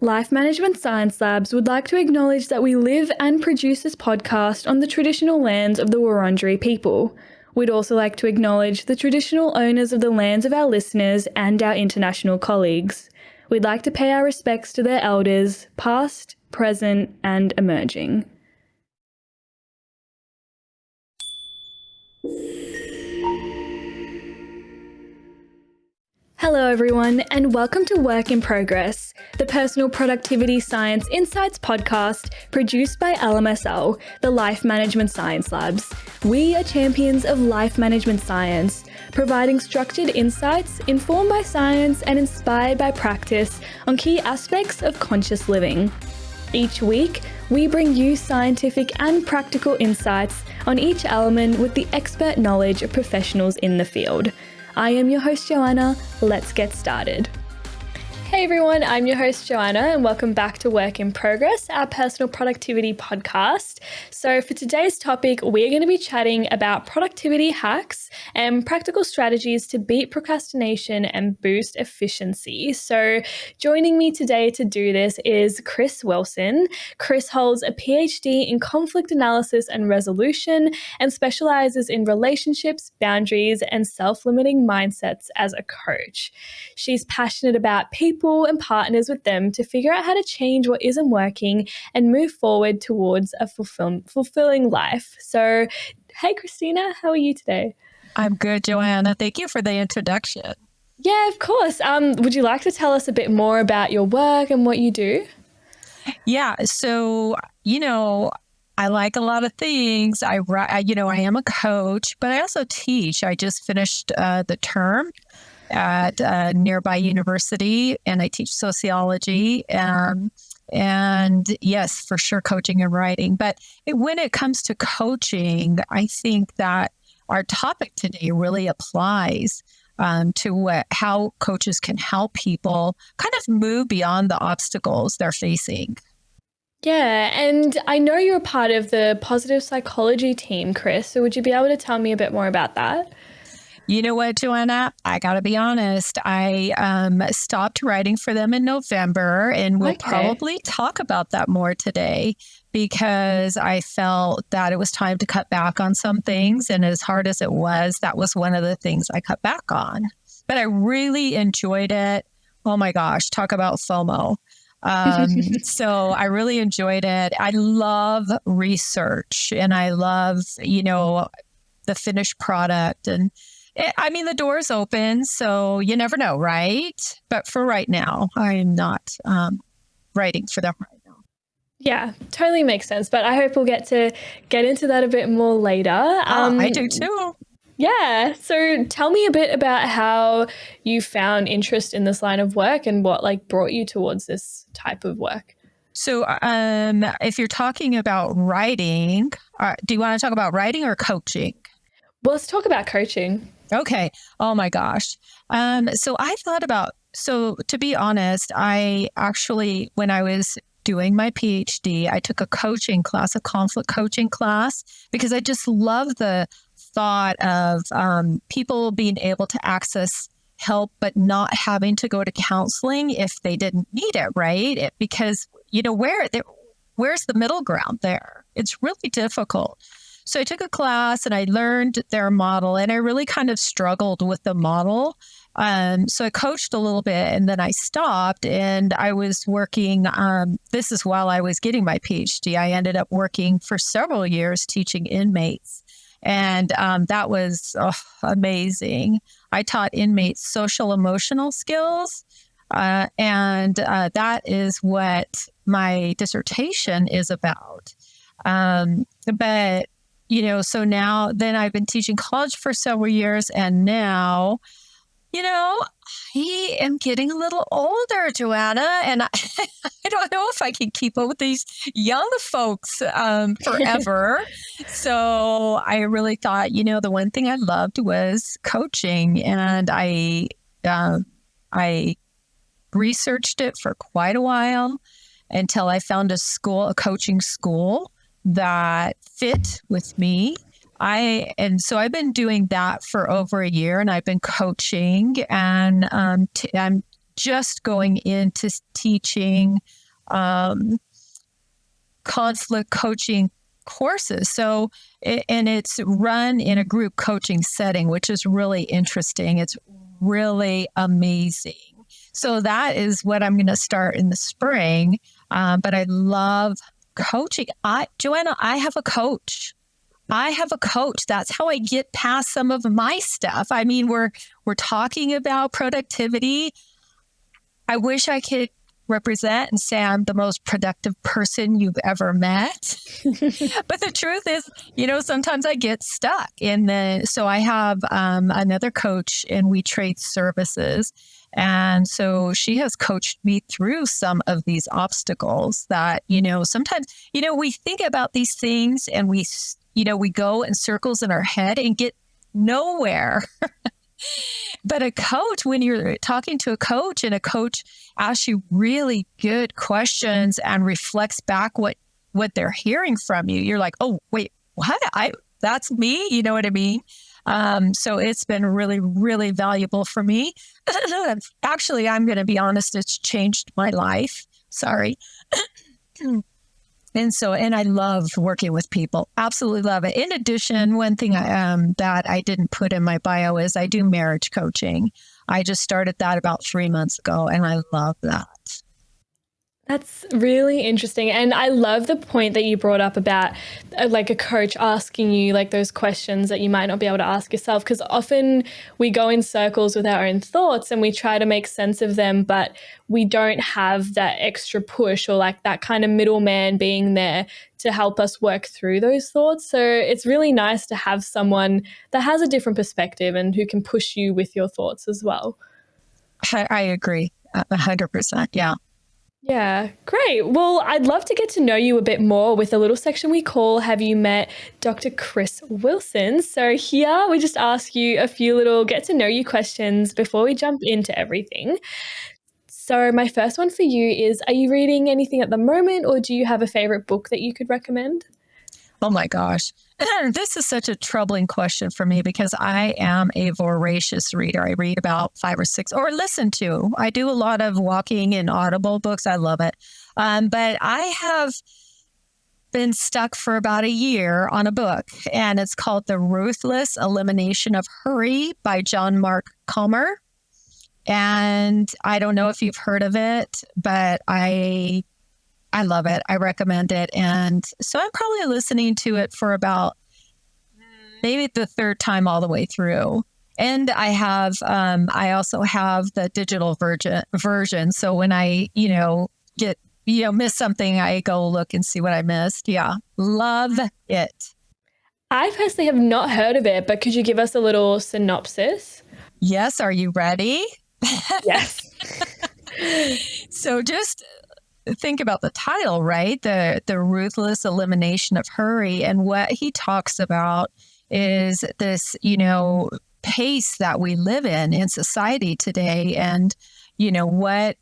Life Management Science Labs would like to acknowledge that we live and produce this podcast on the traditional lands of the Wurundjeri people. We'd also like to acknowledge the traditional owners of the lands of our listeners and our international colleagues. We'd like to pay our respects to their elders, past, present, and emerging. Hello everyone, and welcome to Work in Progress, the Personal Productivity Science Insights podcast produced by LMSL, the Life Management Science Labs. We are champions of life management science, providing structured insights informed by science and inspired by practice on key aspects of conscious living. Each week, we bring you scientific and practical insights on each element with the expert knowledge of professionals in the field. I am your host, Joanna. Let's get started. Hey everyone, I'm your host, Joanna, and welcome back to Work in Progress, our personal productivity podcast. So for today's topic, we're going to be chatting about productivity hacks and practical strategies to beat procrastination and boost efficiency. So joining me today to do this is Chris Wilson. Chris holds a Ph.D. in conflict analysis and resolution and specializes in relationships, boundaries, and self-limiting mindsets as a coach. She's passionate about people and partners with them to figure out how to change what isn't working and move forward towards a fulfilling life. So, hey, Christina, how are you today? I'm good, Joanna. Thank you for the introduction. Yeah, of course. Would you like to tell us a bit more about your work and what you do? Yeah. So, I like a lot of things. I am a coach, but I also teach. I just finished the term at a nearby university, and I teach sociology. And yes, for sure, coaching and writing. But when it comes to coaching, I think that our topic today really applies to how coaches can help people kind of move beyond the obstacles they're facing. Yeah, and I know you're a part of the positive psychology team, Chris. So would you be able to tell me a bit more about that? You know what, Joanna? I got to be honest. I stopped writing for them in November, and we'll probably talk about that more today because I felt that it was time to cut back on some things. And as hard as it was, that was one of the things I cut back on. But I really enjoyed it. Oh my gosh, talk about FOMO. So I really enjoyed it. I love research and I love, the finished product. And the door's open, so you never know, right? But for right now, I am not writing for them right now. Yeah, totally makes sense. But I hope we'll get into that a bit more later. I do too. Yeah. So tell me a bit about how you found interest in this line of work and what brought you towards this type of work. So if you're talking about writing, do you want to talk about writing or coaching? Well, let's talk about coaching. Okay. Oh my gosh. So to be honest, I actually, when I was doing my PhD, I took a conflict coaching class, because I just love the thought of people being able to access help, but not having to go to counseling if they didn't need it, right? Because, where's the middle ground there? It's really difficult. So I took a class and I learned their model, and I really kind of struggled with the model. So I coached a little bit and then I stopped, and I was working, this is while I was getting my PhD. I ended up working for several years teaching inmates, and that was amazing. I taught inmates social emotional skills, and that is what my dissertation is about. But so then I've been teaching college for several years, and now, I am getting a little older, Joanna, and I don't know if I can keep up with these young folks forever. So I really thought, the one thing I loved was coaching, and I researched it for quite a while until I found a coaching school that fit with me. So I've been doing that for over a year, and I've been coaching, and I'm just going into teaching conflict coaching courses. So, and it's run in a group coaching setting, which is really interesting. It's really amazing. So that is what I'm going to start in the spring. But I love coaching. Joanna, I have a coach. That's how I get past some of my stuff. I mean, we're talking about productivity. I wish I could represent and say I'm the most productive person you've ever met. But the truth is, sometimes I get stuck. So I have another coach and we trade services. And so she has coached me through some of these obstacles that, sometimes, we think about these things and we go in circles in our head and get nowhere. But a coach, when you're talking to a coach and a coach asks you really good questions and reflects back what they're hearing from you, you're like, oh, wait, what? That's me? You know what I mean? So it's been really, really valuable for me. Actually, I'm going to be honest, it's changed my life. Sorry. And I love working with people. Absolutely love it. In addition, one thing that I didn't put in my bio is I do marriage coaching. I just started that about 3 months ago, and I love that. That's really interesting. And I love the point that you brought up about like a coach asking you like those questions that you might not be able to ask yourself, because often we go in circles with our own thoughts and we try to make sense of them, but we don't have that extra push or like that kind of middleman being there to help us work through those thoughts. So it's really nice to have someone that has a different perspective and who can push you with your thoughts as well. I agree 100%. Yeah. Yeah, great. Well, I'd love to get to know you a bit more with a little section we call Have You Met Dr. Chris Wilson? So here we just ask you a few little get to know you questions before we jump into everything. So my first one for you is, are you reading anything at the moment, or do you have a favorite book that you could recommend? Oh my gosh. This is such a troubling question for me because I am a voracious reader. I read about 5 or 6 or listen to. I do a lot of walking and Audible books. I love it. But I have been stuck for about a year on a book, and it's called The Ruthless Elimination of Hurry by John Mark Comer. And I don't know if you've heard of it, but I love it. I recommend it. And so I'm probably listening to it for about maybe the third time all the way through. And I also have the digital version. So when I, miss something, I go look and see what I missed. Yeah. Love it. I personally have not heard of it, but could you give us a little synopsis? Yes. Are you ready? Yes. So just think about the title, right? The ruthless elimination of hurry. And what he talks about is this, pace that we live in society today, and,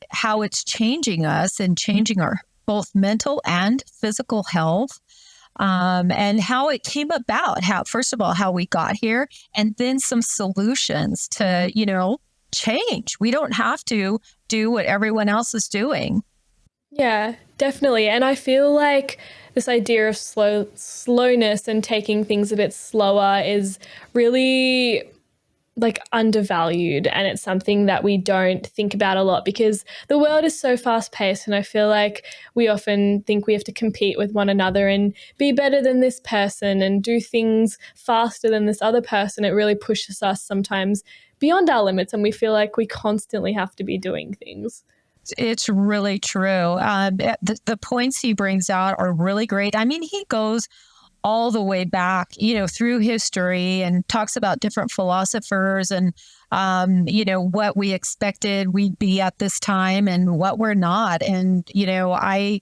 how it's changing us and changing our both mental and physical health, and how it came about, first of all, how we got here, and then some solutions to, change. We don't have to do what everyone else is doing. Yeah, definitely. And I feel like this idea of slowness and taking things a bit slower is really like undervalued, and it's something that we don't think about a lot because the world is so fast paced, and I feel like we often think we have to compete with one another and be better than this person and do things faster than this other person. It really pushes us sometimes beyond our limits, and we feel like we constantly have to be doing things. It's really true. The points he brings out are really great. I mean, he goes all the way back, through history and talks about different philosophers and, what we expected we'd be at this time and what we're not. And, I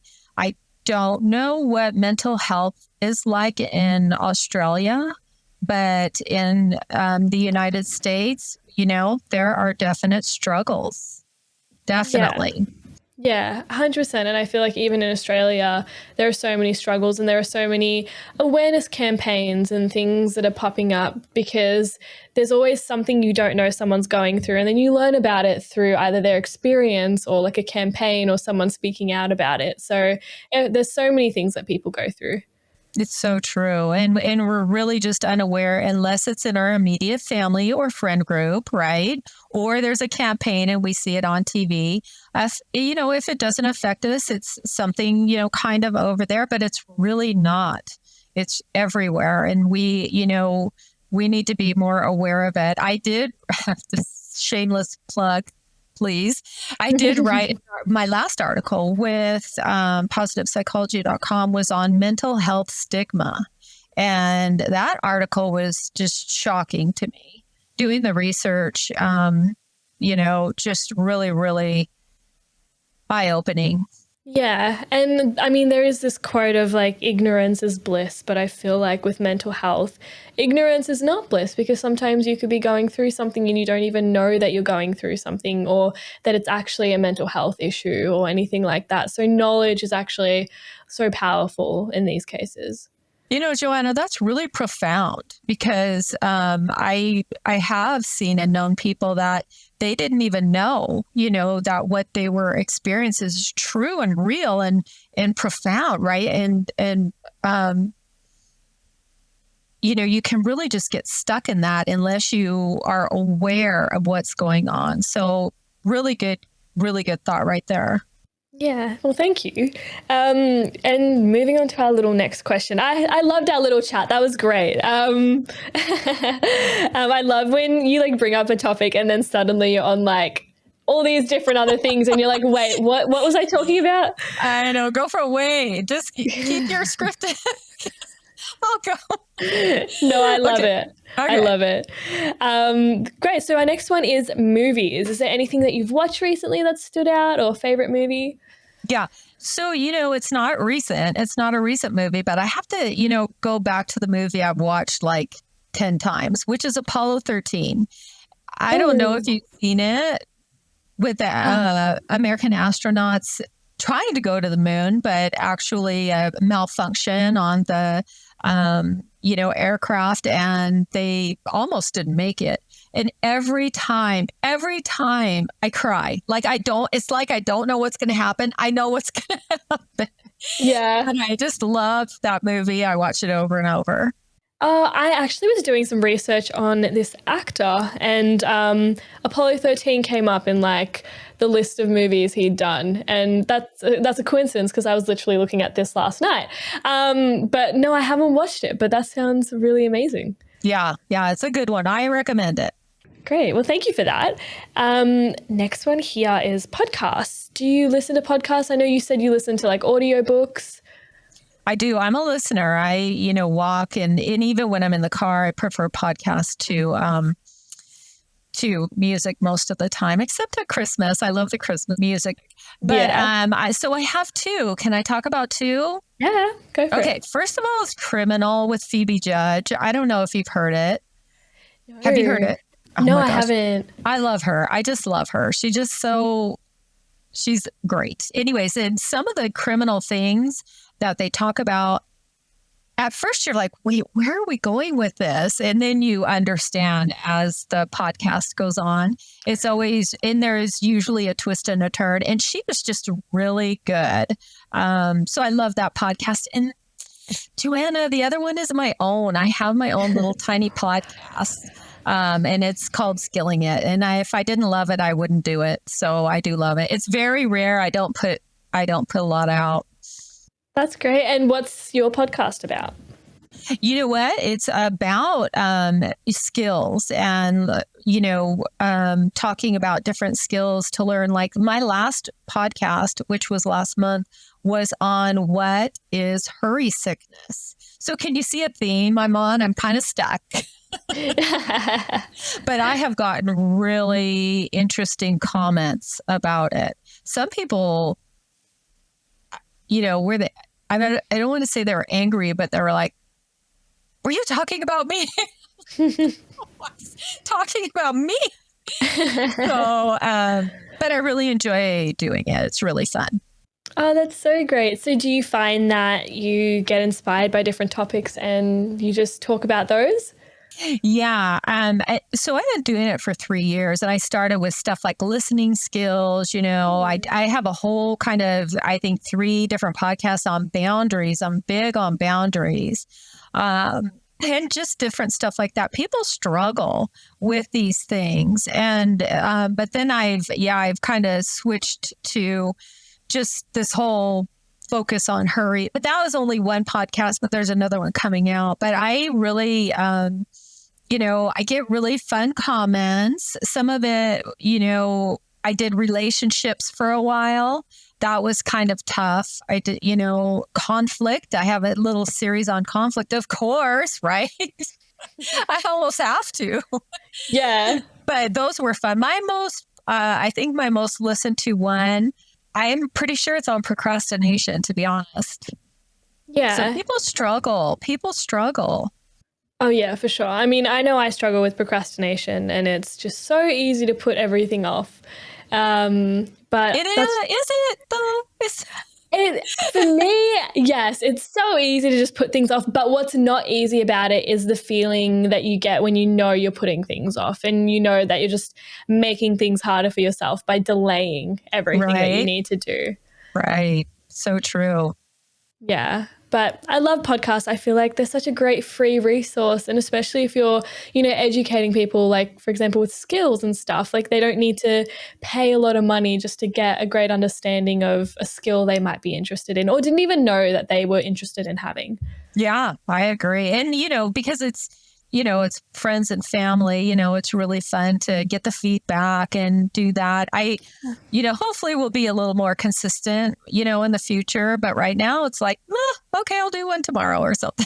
don't know what mental health is like in Australia, but in the United States, there are definite struggles. Definitely. Yeah, 100%. And I feel like even in Australia, there are so many struggles and there are so many awareness campaigns and things that are popping up because there's always something you don't know someone's going through. And then you learn about it through either their experience or like a campaign or someone speaking out about it. So there's so many things that people go through. It's so true. And we're really just unaware unless it's in our immediate family or friend group, right? Or there's a campaign and we see it on TV. If it doesn't affect us, it's something, kind of over there, but it's really not. It's everywhere. And we need to be more aware of it. I did have this shameless plug, please. I did write my last article with positivepsychology.com was on mental health stigma. And that article was just shocking to me. Doing the research, just really, really eye-opening. Yeah. And I mean, there is this quote of like, ignorance is bliss. But I feel like with mental health, ignorance is not bliss because sometimes you could be going through something and you don't even know that you're going through something or that it's actually a mental health issue or anything like that. So knowledge is actually so powerful in these cases. Joanna, that's really profound because I have seen and known people that they didn't even know, that what they were experiencing is true and real and profound, right? And you can really just get stuck in that unless you are aware of what's going on. So really good thought right there. Yeah, well, thank you. And moving on to our little next question. I loved our little chat. That was great. I love when you like bring up a topic and then suddenly you're on like all these different other things and you're like, wait, what was I talking about? I know, go for a wait. Just keep your script. I'll go. No, I love it. Okay. I love it. Great. So our next one is movies. Is there anything that you've watched recently that stood out or favorite movie? Yeah. So, it's not recent. It's not a recent movie, but I have to, go back to the movie I've watched like 10 times, which is Apollo 13. I don't know if you've seen it with the American astronauts trying to go to the moon, but actually a malfunction on the, aircraft and they almost didn't make it. And every time I cry, it's like I don't know what's going to happen. I know what's going to happen. Yeah. And I just love that movie. I watch it over and over. I actually was doing some research on this actor and Apollo 13 came up in like the list of movies he'd done. And that's a coincidence because I was literally looking at this last night. But no, I haven't watched it, but that sounds really amazing. Yeah, it's a good one. I recommend it. Great. Well, thank you for that. Next one here is podcasts. Do you listen to podcasts? I know you said you listen to like audiobooks. I do. I'm a listener. I, walk and even when I'm in the car, I prefer podcasts to music most of the time, except at Christmas. I love the Christmas music. But so I have two. Can I talk about two? Yeah, go for it. Okay. First of all, is Criminal with Phoebe Judge. I don't know if you've heard it. No. Have you heard it? Oh no, I haven't. I love her. I just love her. She's great. Anyways, and some of the criminal things that they talk about, at first you're like, wait, where are we going with this? And then you understand as the podcast goes on. It's always, and there is usually a twist and a turn. And she was just really good. So I love that podcast. And Joanna, the other one is my own. I have my own little tiny podcast. And it's called Skilling It. And if I didn't love it, I wouldn't do it. So I do love it. It's very rare. I don't put a lot out. That's great. And what's your podcast about? You know what? It's about skills and, talking about different skills to learn. Like my last podcast, which was last month, was on what is hurry sickness. So can you see a theme I'm on? I'm kind of stuck. But I have gotten really interesting comments about it. Some people, I don't want to say they were angry, but they were like, were you talking about me? Talking about me? So but I really enjoy doing it. It's really fun. Oh, that's so great. So do you find that you get inspired by different topics and you just talk about those? Yeah. So I've been doing it for 3 years, and I started with stuff like listening skills. I have a whole kind of, I think, 3 different podcasts on boundaries. I'm big on boundaries. And just different stuff like that. People struggle with these things. But then I've kind of switched to just this whole focus on hurry. But that was only one podcast, but there's another one coming out. But I really, I get really fun comments. Some of it, I did relationships for a while. That was kind of tough. I did, conflict. I have a little series on conflict, of course, right? I almost have to. Yeah. But those were fun. I think my most listened to one, I'm pretty sure it's on procrastination, to be honest. Yeah. So people struggle. Oh, yeah, for sure. I mean, I know I struggle with procrastination and it's just so easy to put everything off. But is it though? For me, yes, it's so easy to just put things off. But what's not easy about it is the feeling that you get when you know you're putting things off and you know that you're just making things harder for yourself by delaying everything that you need to do. Right. So true. Yeah. But I love podcasts. I feel like they're such a great free resource. And especially if you're, educating people, like, for example, with skills and stuff, like they don't need to pay a lot of money just to get a great understanding of a skill they might be interested in or didn't even know that they were interested in having. Yeah, I agree. And, because it's friends and family, it's really fun to get the feedback and do that. Hopefully we'll be a little more consistent, in the future. But right now it's like, okay, I'll do one tomorrow or something.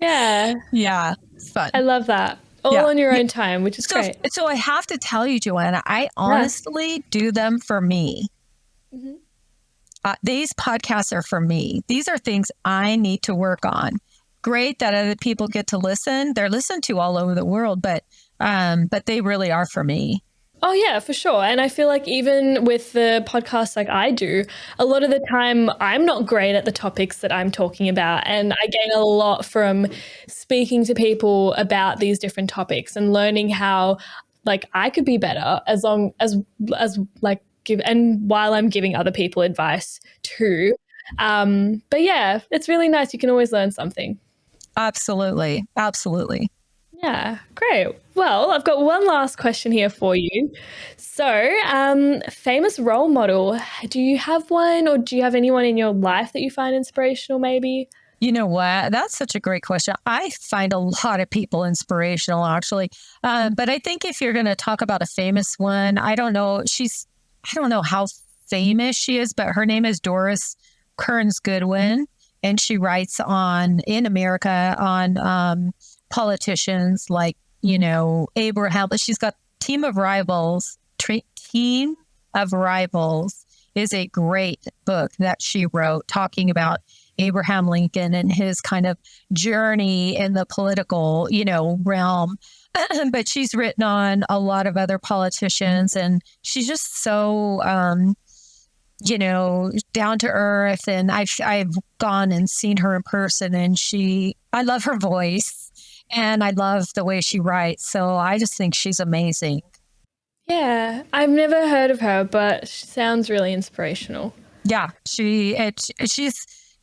Yeah. Yeah, it's fun. I love that. All on your own time, which is great. So I have to tell you, Joanna, I honestly do them for me. Mm-hmm. These podcasts are for me. These are things I need to work on. Great that other people get to listen. They're listened to all over the world, but they really are for me. Oh, yeah, for sure. And I feel like even with the podcasts like I do, a lot of the time I'm not great at the topics that I'm talking about. And I gain a lot from speaking to people about these different topics and learning how like I could be better as long as like and while I'm giving other people advice too. But yeah, it's really nice. You can always learn something. Absolutely. Absolutely. Yeah, great. Well, I've got one last question here for you. So, famous role model, do you have one or do you have anyone in your life that you find inspirational maybe? You know what? That's such a great question. I find a lot of people inspirational, actually. But I think if you're going to talk about a famous one, I don't know how famous she is, but her name is Doris Kearns Goodwin. And she writes in America on politicians like, Abraham. She's got Team of Rivals. Team of Rivals is a great book that she wrote talking about Abraham Lincoln and his kind of journey in the political, realm. But she's written on a lot of other politicians, and she's just so, down to earth. And I've gone and seen her in person, and I love her voice and I love the way she writes. So I just think she's amazing. Yeah, I've never heard of her, but she sounds really inspirational. Yeah, she's,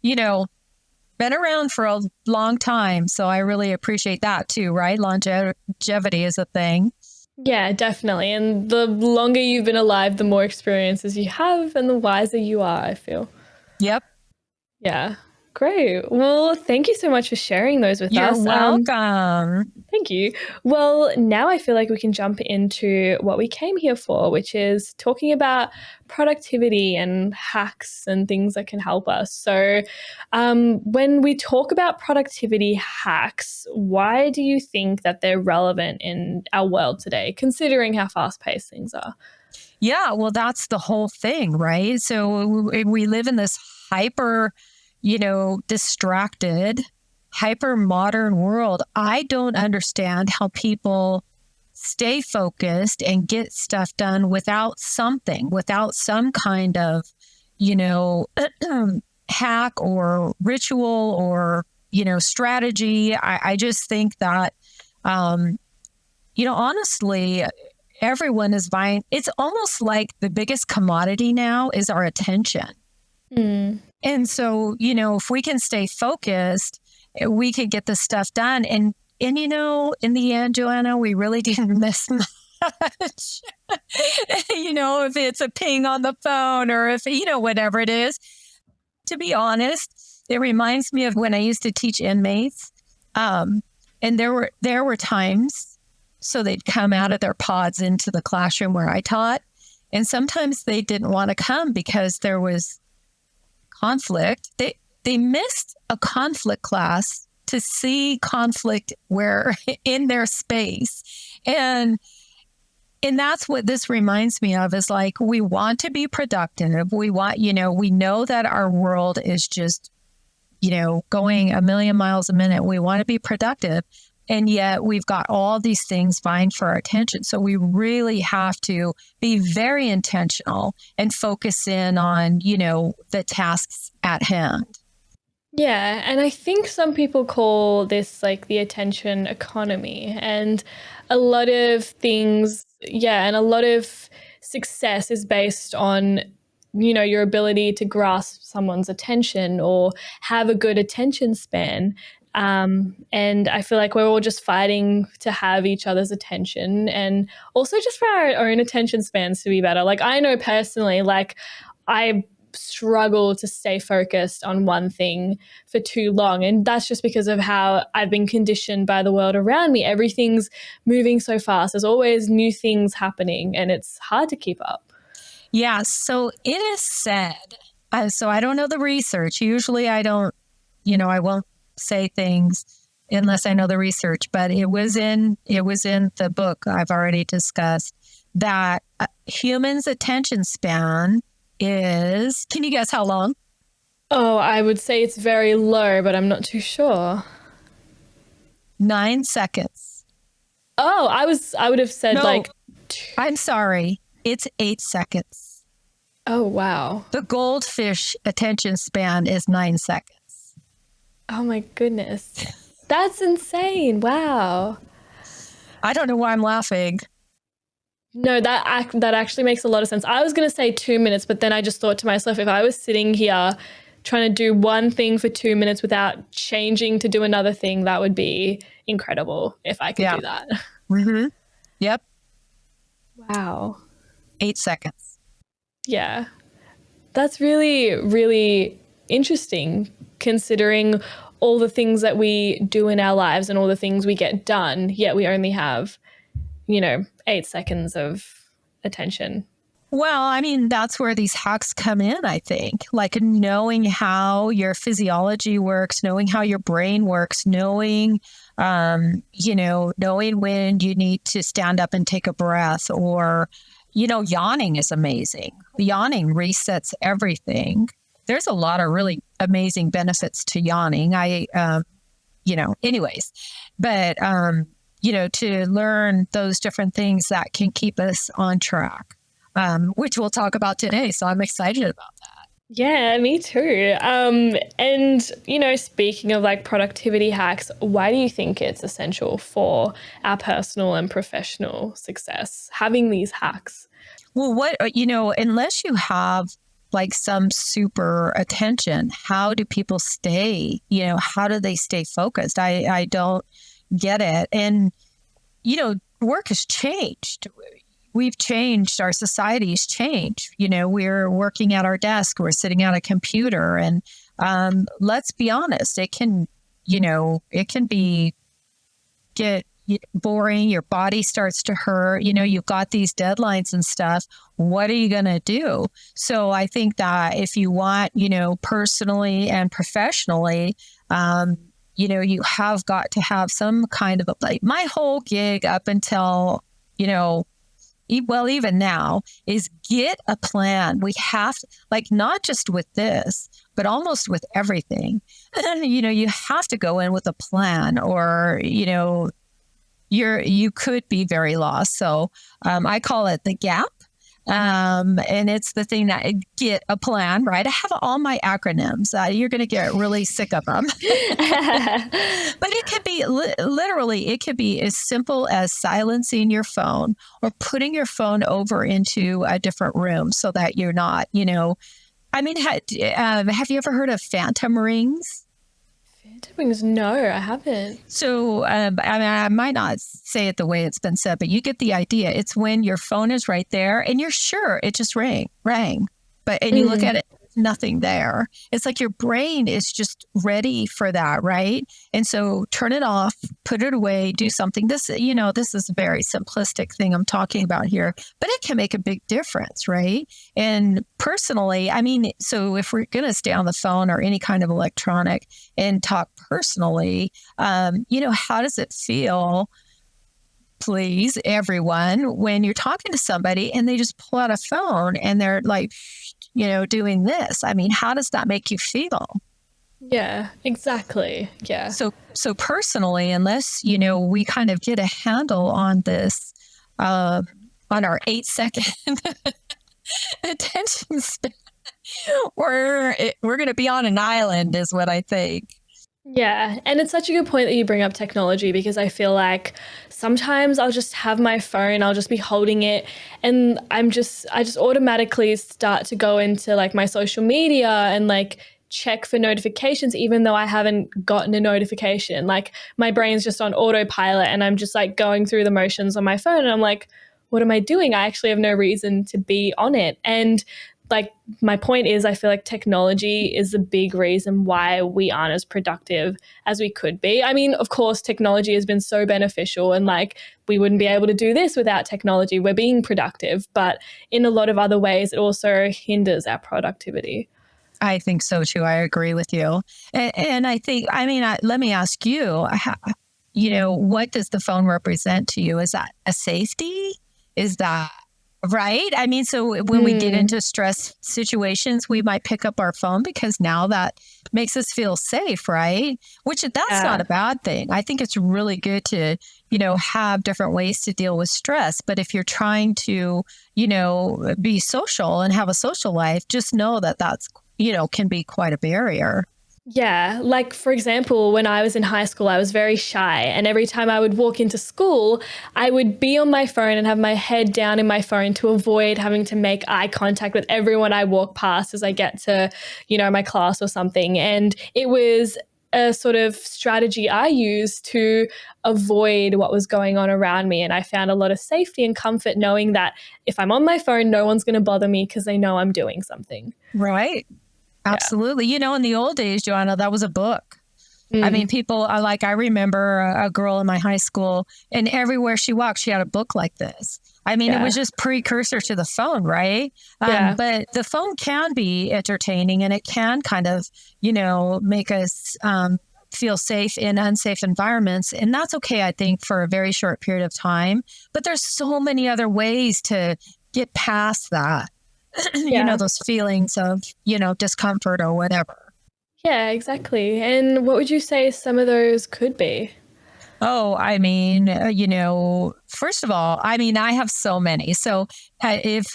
been around for a long time. So I really appreciate that too, right? Longevity is a thing. Yeah, definitely. And the longer you've been alive, the more experiences you have and the wiser you are, I feel. Yep. Yeah. Great. Well, thank you so much for sharing those with us. You're welcome. Thank you. Well, now I feel like we can jump into what we came here for, which is talking about productivity and hacks and things that can help us. So when we talk about productivity hacks, why do you think that they're relevant in our world today, considering how fast-paced things are? Yeah, well, that's the whole thing, right? So we live in this hyper distracted, hyper modern world. I don't understand how people stay focused and get stuff done without some kind of, hack or ritual or, strategy. I just think that, honestly, everyone is buying. It's almost like the biggest commodity now is our attention. And so, if we can stay focused, we could get this stuff done. And in the end, Joanna, we really didn't miss much. If it's a ping on the phone or if, whatever it is. To be honest, it reminds me of when I used to teach inmates. And there were times, so they'd come out of their pods into the classroom where I taught. And sometimes they didn't want to come because there was conflict. They missed a conflict class to see conflict where in their space. And that's what this reminds me of, is like, we want to be productive. We want, we know that our world is just, going a million miles a minute. We want to be productive. And yet we've got all these things vying for our attention. So we really have to be very intentional and focus in on, the tasks at hand. Yeah. And I think some people call this like the attention economy, and a lot of things, and a lot of success is based on, your ability to grasp someone's attention or have a good attention span. And I feel like we're all just fighting to have each other's attention, and also just for our own attention spans to be better. Like, I know personally, like, I struggle to stay focused on one thing for too long. And that's just because of how I've been conditioned by the world around me. Everything's moving so fast. There's always new things happening, and it's hard to keep up. Yeah. So it is said, so I don't know the research. Usually I don't, I won't say things unless I know the research, but it was in the book I've already discussed that humans' attention span is, can you guess how long? Oh, I would say it's very low, but I'm not too sure. 9 seconds. Oh, I would have said I'm sorry. It's 8 seconds. Oh, wow. The goldfish attention span is 9 seconds. Oh my goodness. That's insane. Wow. I don't know why I'm laughing. No, that actually makes a lot of sense. I was going to say 2 minutes, but then I just thought to myself, if I was sitting here trying to do one thing for 2 minutes without changing to do another thing, that would be incredible if I could do that. Mm-hmm. Yep. Wow. 8 seconds. Yeah. That's really, really interesting, considering all the things that we do in our lives and all the things we get done, yet we only have, 8 seconds of attention. Well, I mean, that's where these hacks come in, I think. Like knowing how your physiology works, knowing how your brain works, knowing when you need to stand up and take a breath, or, yawning is amazing. Yawning resets everything. There's a lot of really amazing benefits to yawning. To learn those different things that can keep us on track, which we'll talk about today. So I'm excited about that. Yeah, me too. And, speaking of like productivity hacks, why do you think it's essential for our personal and professional success, having these hacks? Well, unless you have like some super attention, how do people stay, how do they stay focused? I don't get it. And, work has changed. We've changed. Our society's changed. We're working at our desk. We're sitting at a computer. And let's be honest, it can get boring. Your body starts to hurt. You've got these deadlines and stuff. What are you going to do? So I think that if you want, personally and professionally, you have got to have some kind of my whole gig up until, even now is get a plan. We have not just with this, but almost with everything. You have to go in with a plan, or, you could be very lost. So I call it the gap. And it's the thing that get a plan, right? I have all my acronyms. You're going to get really sick of them. But it could be literally, it could be as simple as silencing your phone or putting your phone over into a different room so that you're not, I mean, have you ever heard of phantom rings? Wings? No, I haven't. So, I might not say it the way it's been said, but you get the idea. It's when your phone is right there and you're sure it just rang, and you look at it, nothing there. It's like your brain is just ready for that, right? And so turn it off, put it away, do something. This is a very simplistic thing I'm talking about here, but it can make a big difference, right? And personally, I mean, so if we're going to stay on the phone or any kind of electronic and talk personally, how does it feel, please, everyone, when you're talking to somebody and they just pull out a phone and they're like, doing this? I mean, how does that make you feel? Yeah, exactly. Yeah. So personally, unless, we kind of get a handle on this, on our 8-second attention span, we're going to be on an island is what I think. Yeah. And it's such a good point that you bring up technology, because I feel like sometimes I'll just have my phone, I'll just be holding it, and I just automatically start to go into like my social media and like check for notifications, even though I haven't gotten a notification. Like my brain's just on autopilot and I'm just like going through the motions on my phone and I'm like, what am I doing? I actually have no reason to be on it. And like my point is, I feel like technology is a big reason why we aren't as productive as we could be. I mean, of course, technology has been so beneficial and like we wouldn't be able to do this without technology. We're being productive, but in a lot of other ways, it also hinders our productivity. I think so too. I agree with you. And I think, let me ask you, what does the phone represent to you? Is that a safety? Is that right? I mean, so when we get into stress situations, we might pick up our phone because now that makes us feel safe, right? Which that's not a bad thing. I think it's really good to, have different ways to deal with stress. But if you're trying to, be social and have a social life, just know that that's, can be quite a barrier. Yeah. Like, for example, when I was in high school, I was very shy. And every time I would walk into school, I would be on my phone and have my head down in my phone to avoid having to make eye contact with everyone I walk past as I get to, my class or something. And it was a sort of strategy I used to avoid what was going on around me. And I found a lot of safety and comfort knowing that if I'm on my phone, no one's going to bother me because they know I'm doing something. Right. Absolutely. Yeah. In the old days, Joanna, that was a book. I mean, people are like, I remember a girl in my high school and everywhere she walked, she had a book like this. I mean, it was just precursor to the phone, right? But the phone can be entertaining and it can kind of, make us feel safe in unsafe environments. And that's okay, I think, for a very short period of time. But there's so many other ways to get past that. Those feelings of, discomfort or whatever. Yeah, exactly. And what would you say some of those could be? Oh, I mean, first of all, I have so many. So if,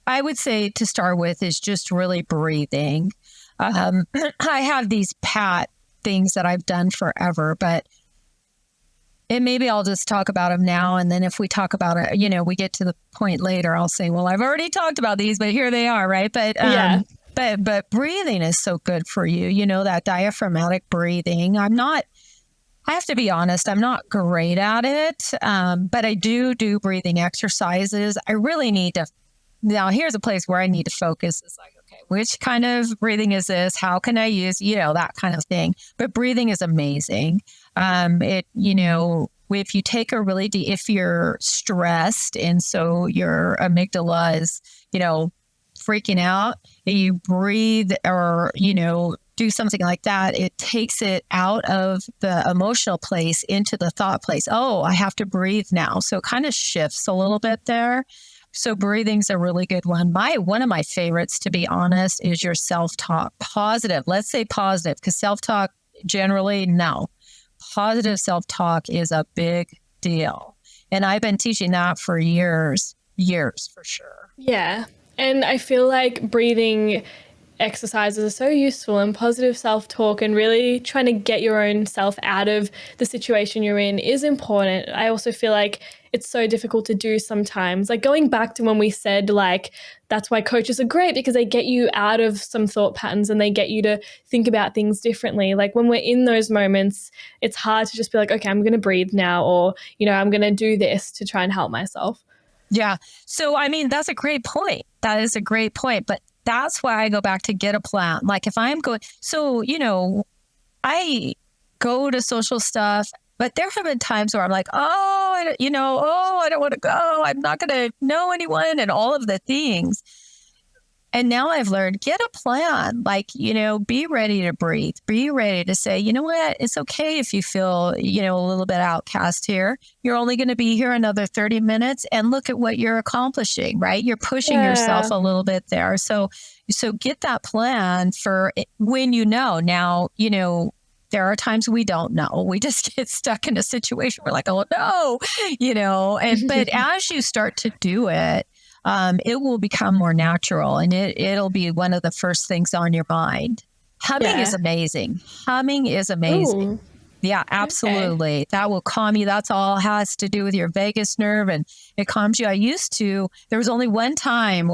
I would say to start with is just really breathing. I have these pat things that I've done forever, and maybe I'll just talk about them now. And then if we talk about it, we get to the point later, I'll say, well, I've already talked about these, but here they are. Right. But breathing is so good for you. That diaphragmatic breathing. I have to be honest, I'm not great at it. But I do breathing exercises. I really need to. Now, here's a place where I need to focus. It's like, okay, which kind of breathing is this? How can I use, that kind of thing. But breathing is amazing. If you take a really deep, if you're stressed and so your amygdala is, freaking out, you breathe or, do something like that, it takes it out of the emotional place into the thought place. Oh, I have to breathe now. So it kind of shifts a little bit there. So breathing's a really good one. One of my favorites, to be honest, is your self-talk. Positive. Let's say positive, because self-talk generally, no. Positive self-talk is a big deal. And I've been teaching that for years for sure. Yeah. And I feel like breathing exercises are so useful, and positive self-talk and really trying to get your own self out of the situation you're in is important. I also feel like it's so difficult to do sometimes. Like going back to when we said like that's why coaches are great, because they get you out of some thought patterns and they get you to think about things differently. Like when we're in those moments, it's hard to just be like, okay, I'm going to breathe now, or, you know, I'm going to do this to try and help myself. Yeah. So, I mean, that's a great point. That is a great point. But that's why I go back to get a plan. Like if I'm going, so, you know, I go to social stuff, but there have been times where I'm like, I don't want to go. I'm not going to know anyone and all of the things. And now I've learned, get a plan, like, you know, be ready to breathe, be ready to say, you know what, it's okay if you feel, you know, a little bit outcast here. You're only going to be here another 30 minutes and look at what you're accomplishing, right? You're pushing yourself a little bit there. So get that plan for when you know. Now, you know, there are times we don't know. We just get stuck in a situation. We're like, oh no, you know, but as you start to do it, it will become more natural, and it'll be one of the first things on your mind. Humming is amazing. Humming is amazing. Ooh. Yeah, absolutely. Okay. That will calm you. That's all has to do with your vagus nerve, and it calms you. There was only one time,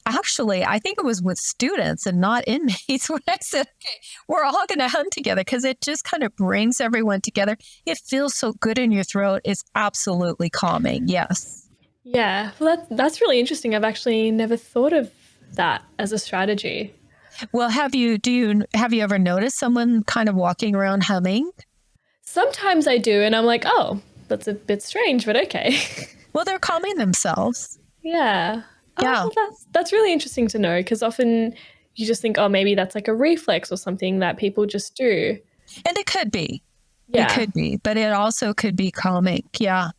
actually, I think it was with students and not inmates, when I said, okay, we're all going to hum together, because it just kind of brings everyone together. It feels so good in your throat. It's absolutely calming. Yes. Yeah, well, that's really interesting. I've actually never thought of that as a strategy. Well, have you ever noticed someone kind of walking around humming? Sometimes I do, and I'm like, oh, that's a bit strange, but okay. Well, they're calming themselves. Yeah. Yeah. Oh, well, that's really interesting to know, because often you just think, oh, maybe that's like a reflex or something that people just do. And it could be. Yeah. It could be, but it also could be calming. Yeah.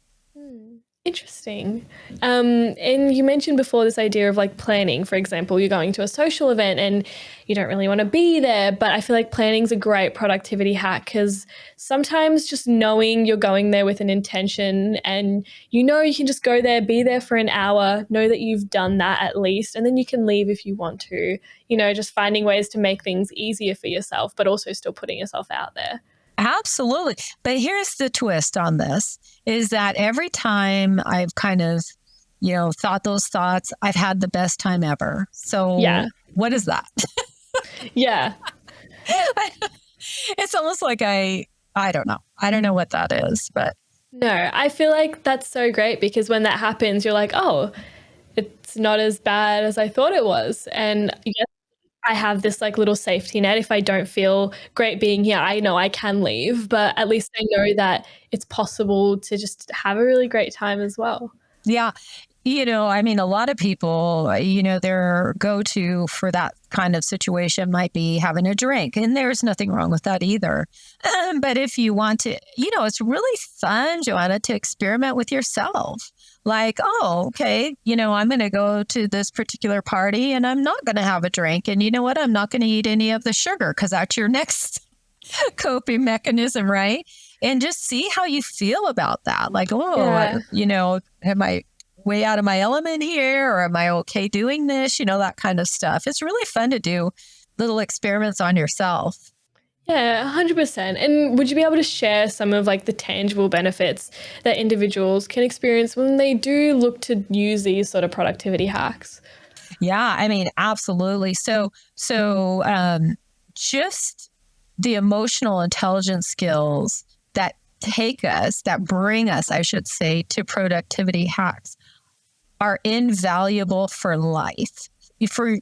Interesting. And you mentioned before this idea of like planning. For example, you're going to a social event and you don't really want to be there, but I feel like planning is a great productivity hack, because sometimes just knowing you're going there with an intention, and you know you can just go there, be there for an hour, know that you've done that at least, and then you can leave if you want to, you know, just finding ways to make things easier for yourself, but also still putting yourself out there. Absolutely. But here's the twist on this, is that every time I've kind of, you know, thought those thoughts, I've had the best time ever. So what is that? Yeah. It's almost like I don't know. I don't know what that is, but. No, I feel like that's so great, because when that happens, you're like, oh, it's not as bad as I thought it was. And yes, I have this like little safety net. If I don't feel great being here, I know I can leave, but at least I know that it's possible to just have a really great time as well. Yeah. You know, I mean, a lot of people, you know, their go-to for that kind of situation might be having a drink, and there's nothing wrong with that either. But if you want to, you know, it's really fun, Joanna, to experiment with yourself. Like, oh, okay, you know, I'm going to go to this particular party and I'm not going to have a drink. And you know what? I'm not going to eat any of the sugar, because that's your next coping mechanism, right? And just see how you feel about that. Like, you know, am I way out of my element here, or am I okay doing this? You know, that kind of stuff. It's really fun to do little experiments on yourself. Yeah, 100%. And would you be able to share some of like the tangible benefits that individuals can experience when they do look to use these sort of productivity hacks? Yeah, I mean, absolutely. So just the emotional intelligence skills that bring us, I should say, to productivity hacks are invaluable for life, for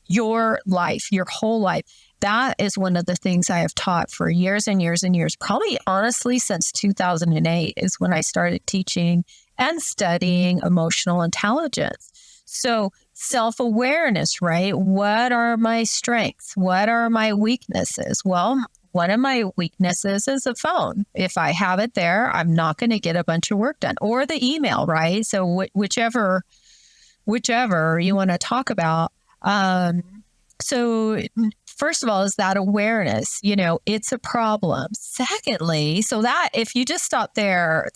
your life, your whole life. That is one of the things I have taught for years and years and years. Probably, honestly, since 2008 is when I started teaching and studying emotional intelligence. So self-awareness, right? What are my strengths? What are my weaknesses? Well, one of my weaknesses is a phone. If I have it there, I'm not going to get a bunch of work done. Or the email, right? So whichever you want to talk about. So first of all, is that awareness, it's a problem. Secondly, so that if you just stop there,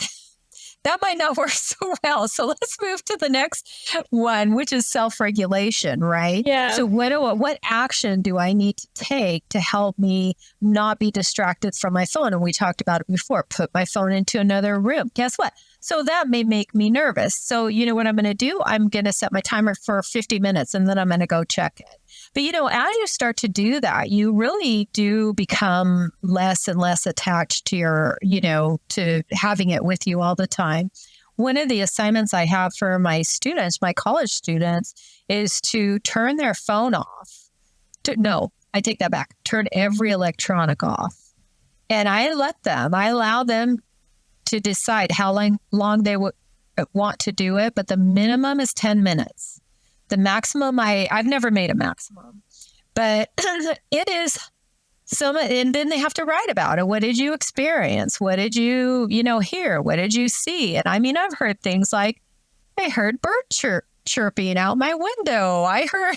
that might not work so well. So let's move to the next one, which is self-regulation, right? Yeah. So what action do I need to take to help me not be distracted from my phone? And we talked about it before, put my phone into another room. Guess what? So that may make me nervous. So you know what I'm going to do? I'm going to set my timer for 50 minutes and then I'm going to go check it. But, as you start to do that, you really do become less and less attached to to having it with you all the time. One of the assignments I have for my students, my college students, is to turn their phone off. No, I take that back. Turn every electronic off. And I allow them to decide how long they would want to do it, but the minimum is 10 minutes. The maximum, I've never made a maximum, but it is some, and then they have to write about it. What did you experience? What did you, hear? What did you see? And I've heard things like, I heard bird chirping out my window. I heard,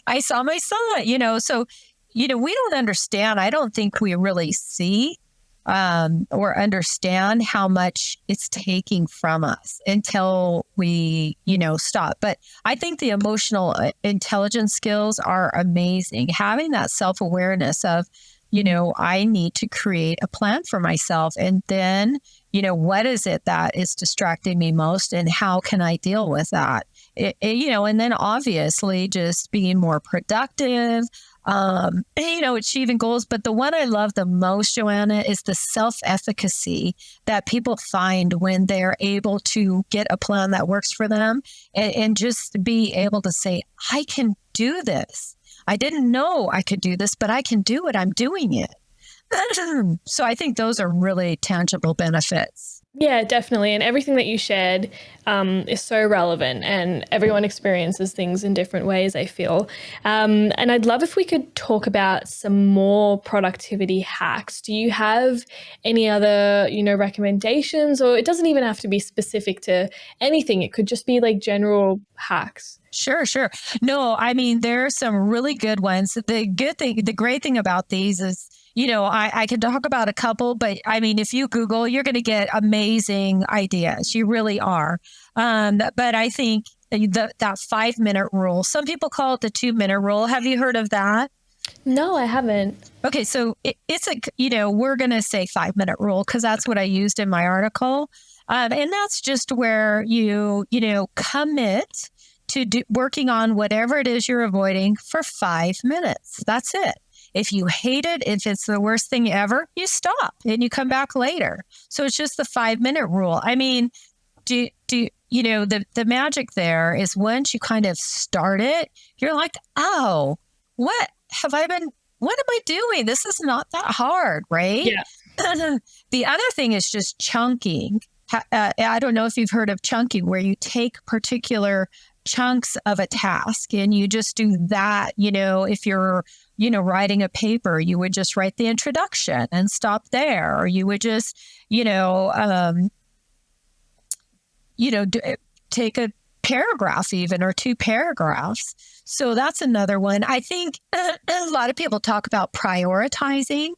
I saw my son, so, we don't understand. I don't think we really see or understand how much it's taking from us until we, stop. But I think the emotional intelligence skills are amazing. Having that self-awareness of, I need to create a plan for myself. And then, what is it that is distracting me most and how can I deal with that? And then obviously just being more productive, achieving goals. But the one I love the most, Joanna, is the self-efficacy that people find when they're able to get a plan that works for them and just be able to say, I can do this. I didn't know I could do this, but I can do it. I'm doing it. So I think those are really tangible benefits. Yeah, definitely. And everything that you shared is so relevant, and everyone experiences things in different ways, I feel. And I'd love if we could talk about some more productivity hacks. Do you have any other, recommendations? Or it doesn't even have to be specific to anything. It could just be like general hacks. Sure. No, there are some really good ones. The great thing about these is, I can talk about a couple, but if you Google, you're going to get amazing ideas. You really are. But I think that 5-minute rule, some people call it the 2-minute rule. Have you heard of that? No, I haven't. Okay. So it's we're going to say 5-minute rule because that's what I used in my article. And that's just where you commit to working on whatever it is you're avoiding for 5 minutes. That's it. If you hate it, if it's the worst thing ever, you stop and you come back later. So it's just the 5-minute rule. The magic there is once you kind of start it, you're like, oh, what am I doing? This is not that hard, right? Yeah. The other thing is just chunking. I don't know if you've heard of chunking, where you take particular chunks of a task and you just do that. If you're, writing a paper, you would just write the introduction and stop there. Or you would just, take a paragraph even, or 2 paragraphs. So that's another one. I think a lot of people talk about prioritizing,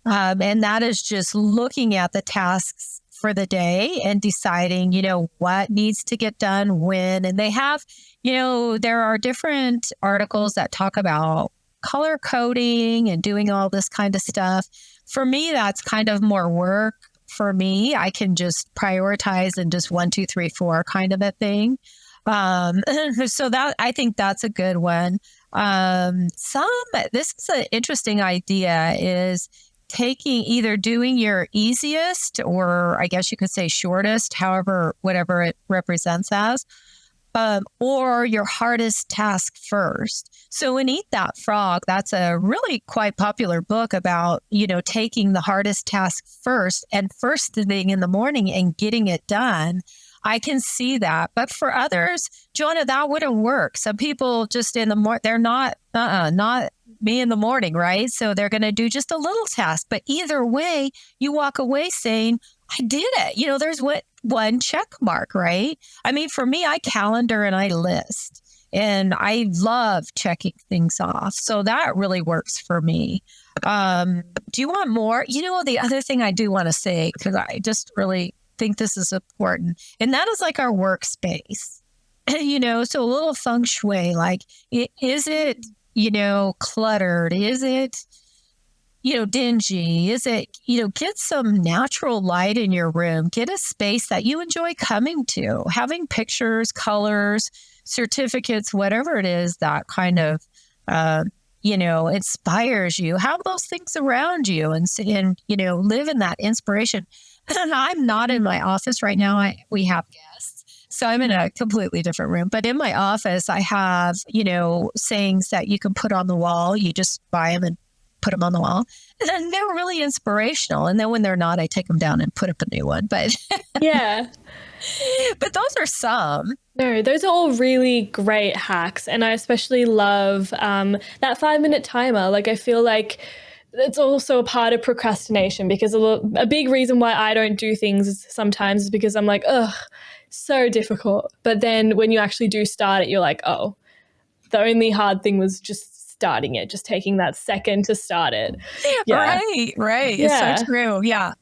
and that is just looking at the tasks for the day and deciding, what needs to get done when. And they have, there are different articles that talk about color coding and doing all this kind of stuff. For me, that's kind of more work. For me, I can just prioritize and just 1, 2, 3, 4 kind of a thing. So that, I think that's a good one. This is an interesting idea, is either doing your easiest, or I guess you could say shortest, whatever it represents as, or your hardest task first. So in Eat That Frog, that's a really quite popular book about, taking the hardest task first and first thing in the morning and getting it done. I can see that. But for others, Joanna, that wouldn't work. Some people just in the morning, they're not me in the morning, right? So they're going to do just a little task. But either way, you walk away saying, I did it. There's one check mark, right? For me, I calendar and I list. And I love checking things off. So that really works for me. Do you want more? The other thing I do want to say, because I just really think this is important, and that is like our workspace. So a little feng shui, like, is it, cluttered? Is it, dingy? Is it, get some natural light in your room, get a space that you enjoy coming to, having pictures, colors, certificates, whatever it is that kind of, inspires you. Have those things around you and live in that inspiration. And I'm not in my office right now. We have guests. So I'm in a completely different room. But in my office, I have, sayings that you can put on the wall. You just buy them and put them on the wall. And they're really inspirational. And then when they're not, I take them down and put up a new one. But yeah. But those are some. No, those are all really great hacks. And I especially love that 5-minute timer. Like, I feel like it's also a part of procrastination, because a big reason why I don't do things sometimes is because I'm like, ugh, so difficult. But then when you actually do start it, you're like, oh, the only hard thing was just starting it, just taking that second to start it. Yeah. Right. Yeah. It's so true. Yeah.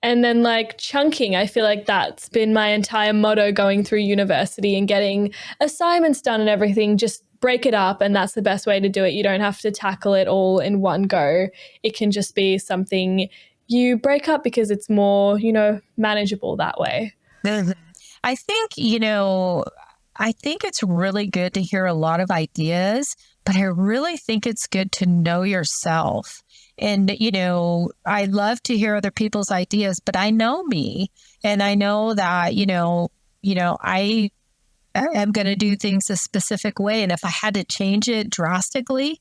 And then like chunking, I feel like that's been my entire motto going through university and getting assignments done and everything. Just break it up, and that's the best way to do it. You don't have to tackle it all in one go. It can just be something you break up because it's more, manageable that way. I think, it's really good to hear a lot of ideas, but I really think it's good to know yourself. And, I love to hear other people's ideas, but I know me, and I know that, I am going to do things a specific way. And if I had to change it drastically,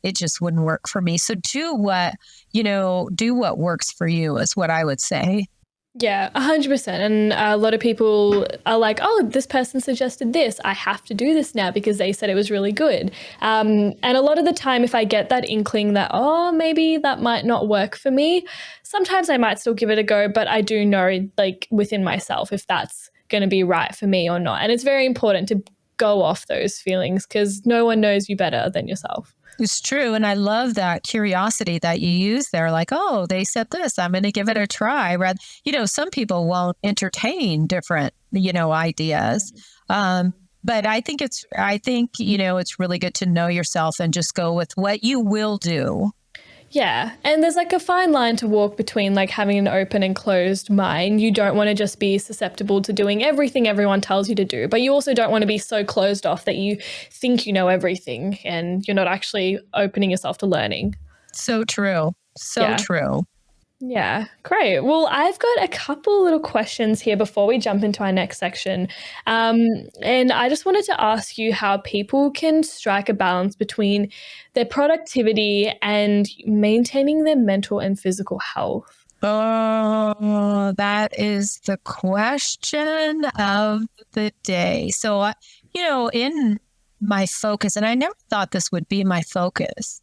it just wouldn't work for me. So do what works for you is what I would say. Yeah, 100%. And a lot of people are like, oh, this person suggested this. I have to do this now because they said it was really good. And a lot of the time, if I get that inkling that, oh, maybe that might not work for me, sometimes I might still give it a go. But I do know, like, within myself if that's going to be right for me or not. And it's very important to go off those feelings, because no one knows you better than yourself. It's true. And I love that curiosity that you use there. Like, oh, they said this, I'm going to give it a try. Rather, some people won't entertain different, ideas. But I think it's really good to know yourself and just go with what you will do. Yeah. And there's like a fine line to walk between like having an open and closed mind. You don't want to just be susceptible to doing everything everyone tells you to do, but you also don't want to be so closed off that you think you know everything and you're not actually opening yourself to learning. So true. So true. Yeah, great. Well, I've got a couple little questions here before we jump into our next section. And I just wanted to ask you how people can strike a balance between their productivity and maintaining their mental and physical health. Oh, that is the question of the day. So, in my focus, and I never thought this would be my focus,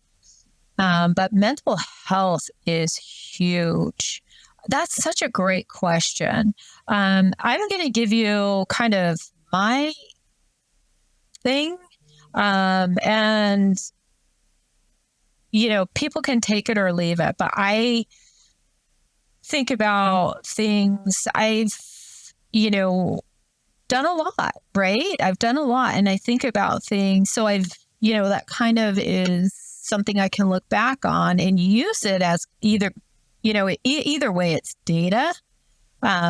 but mental health is huge. That's such a great question. I'm going to give you kind of my thing. And, people can take it or leave it, but I think about things I've, done a lot, right? I've done a lot, and I think about things. So I've, that kind of is something I can look back on and use it as either, either way, it's data,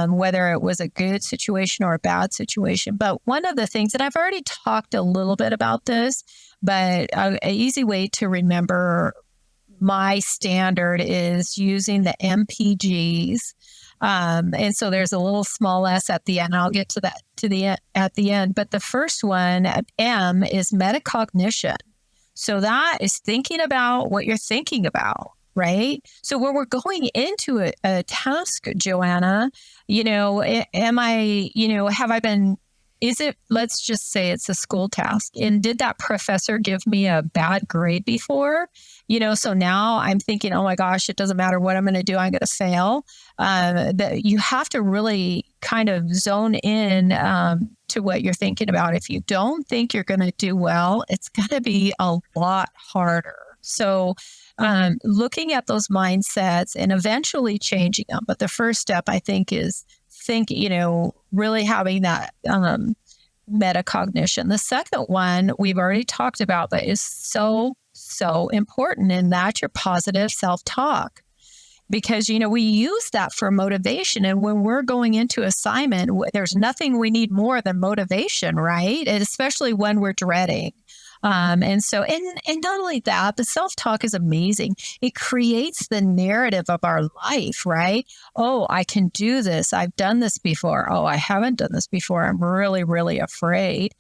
whether it was a good situation or a bad situation. But one of the things, and I've already talked a little bit about this, but an easy way to remember my standard is using the MPGs. And so there's a little small s at the end. I'll get to that at the end. But the first one, M, is metacognition. So that is thinking about what you're thinking about, right? So when we're going into a task, Joanna, am I, have I been, let's just say it's a school task. And did that professor give me a bad grade before? So now I'm thinking, oh my gosh, it doesn't matter what I'm going to do, I'm going to fail. That you have to really kind of zone in to what you're thinking about. If you don't think you're going to do well, it's going to be a lot harder. So looking at those mindsets and eventually changing them. But the first step, I think, is really having that metacognition. The second one we've already talked about, but is so important, and that's your positive self-talk. Because, we use that for motivation. And when we're going into assignment, there's nothing we need more than motivation, right? And especially when we're dreading. And not only that, but self-talk is amazing. It creates the narrative of our life, right? Oh, I can do this. I've done this before. Oh, I haven't done this before. I'm really, really afraid.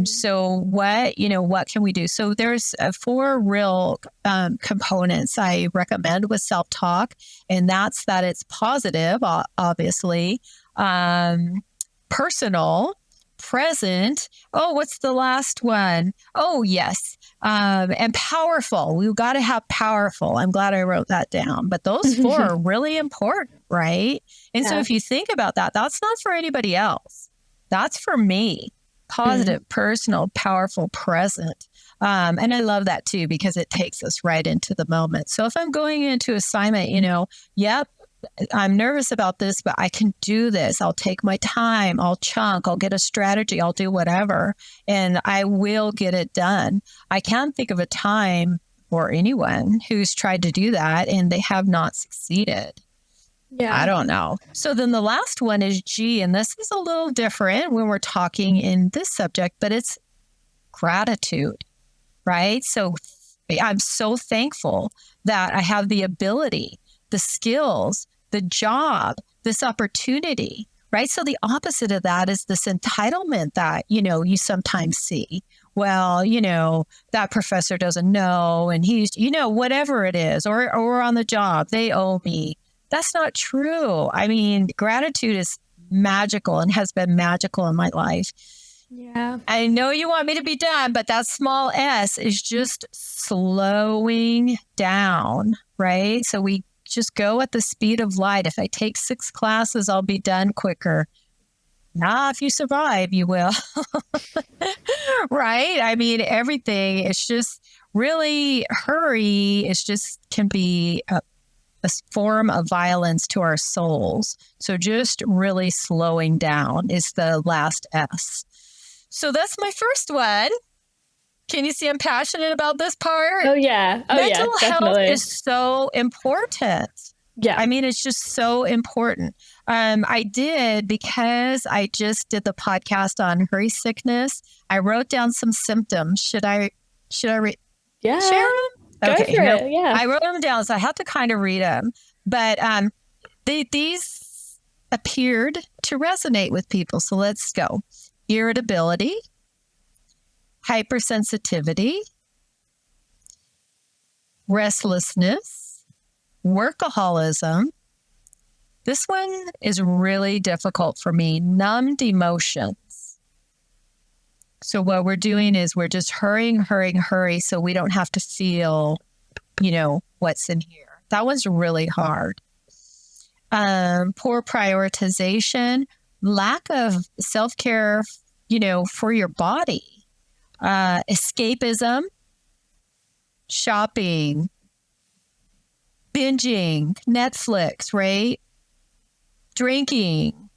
So what can we do? So there's 4 real components I recommend with self-talk, and that's that it's positive, obviously, personal, present. Oh, what's the last one? Oh, yes. And powerful. We've got to have powerful. I'm glad I wrote that down. But those 4 are really important, right? And so if you think about that, that's not for anybody else. That's for me. Positive, personal, powerful, present. And I love that too, because it takes us right into the moment. So if I'm going into assignment, yep, I'm nervous about this, but I can do this. I'll take my time. I'll chunk. I'll get a strategy. I'll do whatever. And I will get it done. I can't think of a time or anyone who's tried to do that and they have not succeeded. Yeah. I don't know. So then the last one is G, and this is a little different when we're talking in this subject, but it's gratitude, right? So I'm so thankful that I have the ability, the skills, the job, this opportunity, right? So the opposite of that is this entitlement that, you sometimes see. Well, that professor doesn't know, and he's, whatever it is, or on the job, they owe me. That's not true. I mean, gratitude is magical and has been magical in my life. Yeah. I know you want me to be done, but that small s is just slowing down, right? So we just go at the speed of light. If I take 6 classes, I'll be done quicker. If you survive, you will. Right? I mean, everything is just really hurry. It's just can be a form of violence to our souls. So just really slowing down is the last S. So that's my first one. Can you see I'm passionate about this part? Oh, yeah. Mental health definitely. is so important. Yeah. I mean, it's just so important. I did, because I just did the podcast on hurry sickness. I wrote down some symptoms. Should I share them? Go for it. Yeah. I wrote them down, so I have to kind of read them. But these appeared to resonate with people. So let's go. Irritability, hypersensitivity, restlessness, workaholism. This one is really difficult for me. Numbed emotions. So what we're doing is we're just hurrying, so we don't have to feel, what's in here. That one's really hard. Poor prioritization, lack of self-care, for your body. Escapism, shopping, binging, Netflix, right? Drinking,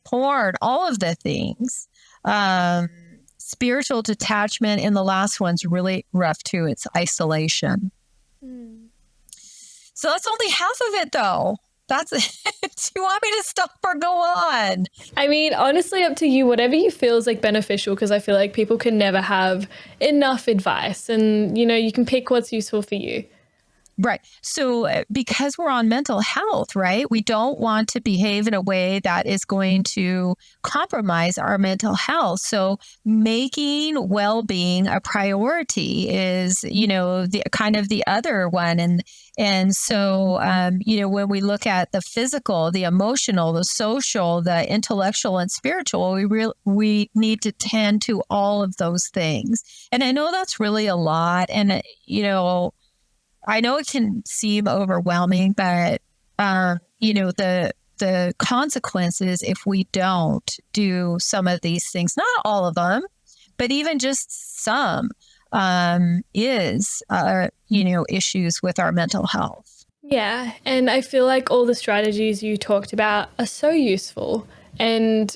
porn, all of the things. Spiritual detachment, and the last one's really rough too. It's isolation. So that's only half of it, though. That's it. Do you want me to stop or go on? I mean, honestly, up to you, whatever you feel is beneficial, because I feel like people can never have enough advice, and, you can pick what's useful for you. Right. So because we're on mental health, right, we don't want to behave in a way that is going to compromise our mental health. So making well-being a priority is, the kind of the other one. And so, when we look at the physical, the emotional, the social, the intellectual and spiritual, we need to tend to all of those things. And I know that's really a lot. And, I know it can seem overwhelming, but, the the consequences if we don't do some of these things, not all of them, but even just some, is, issues with our mental health. Yeah. And I feel like all the strategies you talked about are so useful. And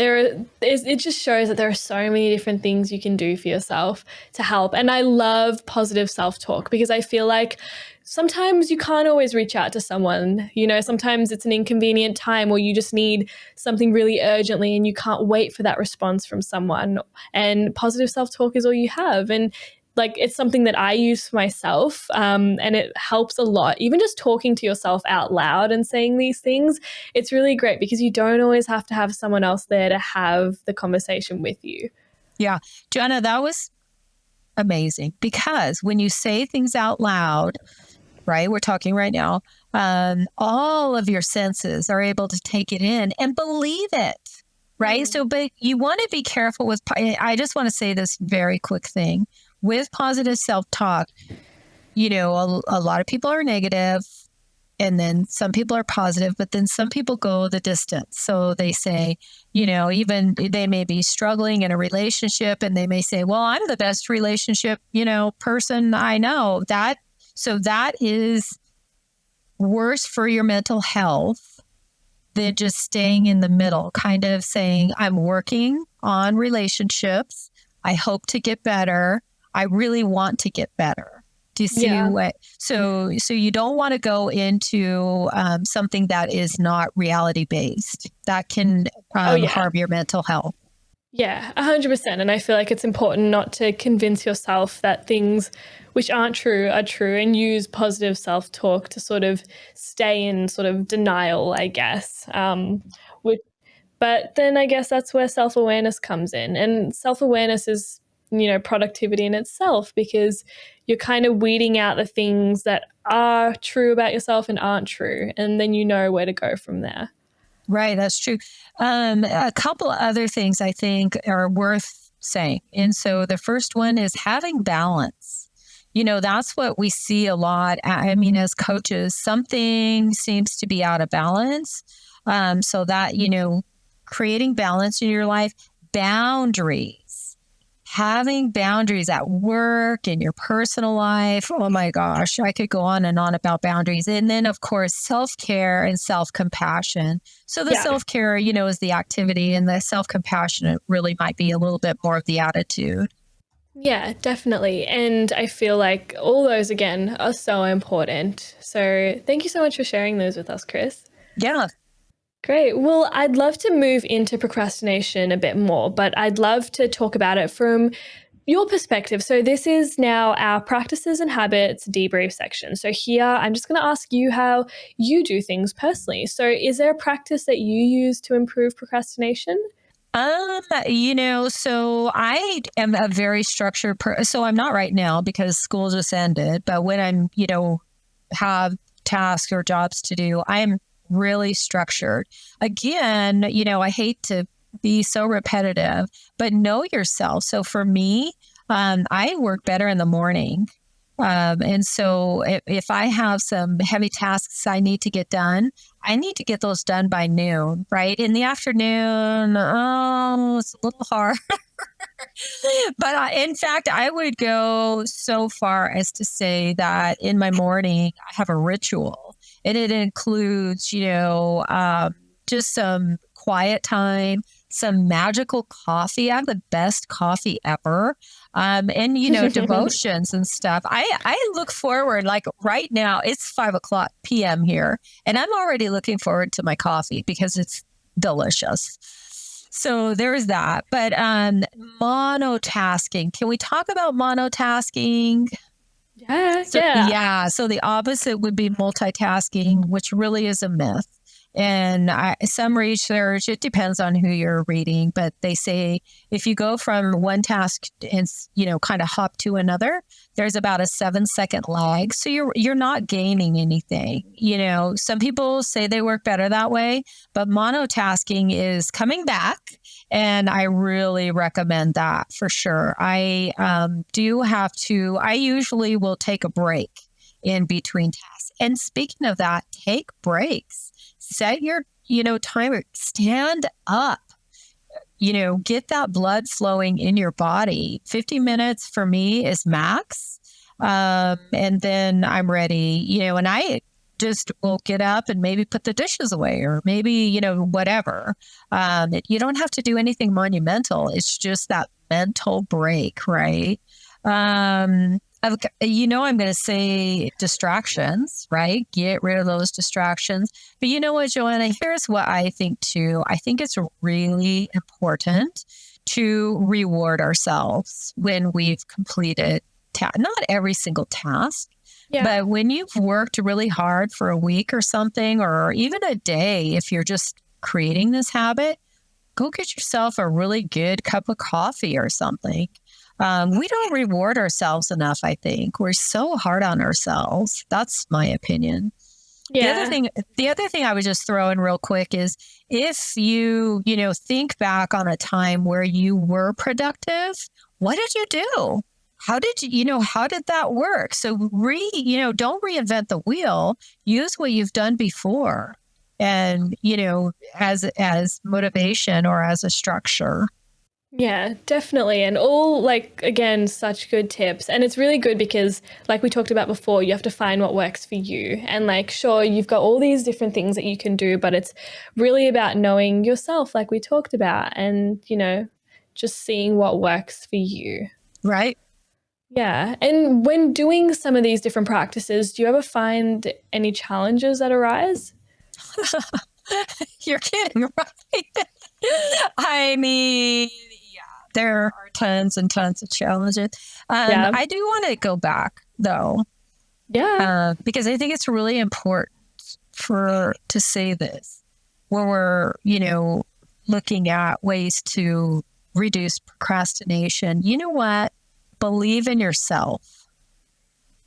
it just shows that there are so many different things you can do for yourself to help. And I love positive self-talk because I feel like sometimes you can't always reach out to someone. Sometimes it's an inconvenient time or you just need something really urgently and you can't wait for that response from someone. And positive self-talk is all you have. And it's something that I use for myself, and it helps a lot. Even just talking to yourself out loud and saying these things, it's really great because you don't always have to have someone else there to have the conversation with you. Yeah. Joanna, that was amazing because when you say things out loud, right, we're talking right now, all of your senses are able to take it in and believe it, right? Mm-hmm. So, but you want to be careful with, I just want to say this very quick thing. With positive self-talk, a lot of people are negative and then some people are positive, but then some people go the distance. So they say, even they may be struggling in a relationship and they may say, well, I'm the best relationship, person I know. So that is worse for your mental health than just staying in the middle, kind of saying, I'm working on relationships. I hope to get better. I really want to get better. Do you see what? So you don't want to go into something that is not reality based. That can harm your mental health. Yeah, 100%. And I feel like it's important not to convince yourself that things which aren't true are true and use positive self-talk to sort of stay in sort of denial, I guess. But then I guess that's where self-awareness comes in. And self-awareness is productivity in itself because you're kind of weeding out the things that are true about yourself and aren't true. And then you know where to go from there. Right. That's true. A couple of other things I think are worth saying. And so the first one is having balance. That's what we see a lot. I mean, as coaches, something seems to be out of balance. So that, creating balance in your life, boundaries. Having boundaries at work, in your personal life. Oh my gosh, I could go on and on about boundaries. And then, of course, self-care and self-compassion. So the self-care, is the activity, and the self-compassion really might be a little bit more of the attitude. Yeah, definitely. And I feel like all those, again, are so important. So thank you so much for sharing those with us, Chris. Yeah. Great. Well, I'd love to move into procrastination a bit more, but I'd love to talk about it from your perspective. So this is now our practices and habits debrief section. So here, I'm just going to ask you how you do things personally. So is there a practice that you use to improve procrastination? So I am a very structured person. So I'm not right now because school just ended, but when I'm, have tasks or jobs to do, I am really structured. Again, I hate to be so repetitive, but know yourself. So for me, I work better in the morning. And so if I have some heavy tasks I need to get done, I need to get those done by noon, right? In the afternoon, it's a little hard. But in fact, I would go so far as to say that in my morning, I have a ritual. And it includes, just some quiet time, some magical coffee. I have the best coffee ever. And, devotions and stuff. I look forward, like right now, it's 5:00 p.m. here, and I'm already looking forward to my coffee because it's delicious. So there's that. But monotasking. Can we talk about monotasking? Yeah. So the opposite would be multitasking, which really is a myth. And some research, it depends on who you're reading, but they say if you go from one task and, kind of hop to another, there's about a 7-second lag. So you're not gaining anything. Some people say they work better that way, but monotasking is coming back. And I really recommend that for sure. I usually will take a break in between tasks. And speaking of that, take breaks, set your, timer, stand up, get that blood flowing in your body. 50 minutes for me is max. And then I'm ready, and I just will get up and maybe put the dishes away or maybe, whatever. You don't have to do anything monumental. It's just that mental break, right? I'm going to say distractions, right? Get rid of those distractions. But you know what, Joanna, here's what I think too. I think it's really important to reward ourselves when we've completed not every single task, but when you've worked really hard for a week or something, or even a day, if you're just creating this habit, go get yourself a really good cup of coffee or something. We don't reward ourselves enough, I think. We're so hard on ourselves. That's my opinion. Yeah. The other thing I would just throw in real quick is if you, think back on a time where you were productive, what did you do? How did how did that work? So don't reinvent the wheel. Use what you've done before and, as motivation or as a structure. Yeah, definitely. And all again, such good tips. And it's really good because like we talked about before, you have to find what works for you. And sure, you've got all these different things that you can do, but it's really about knowing yourself, like we talked about, and, just seeing what works for you. Right. Yeah. And when doing some of these different practices, do you ever find any challenges that arise? You're kidding, right? I mean, there are tons and tons of challenges. I do want to go back though. Yeah. Because I think it's really important to say this when we're, looking at ways to reduce procrastination. You know what? Believe in yourself.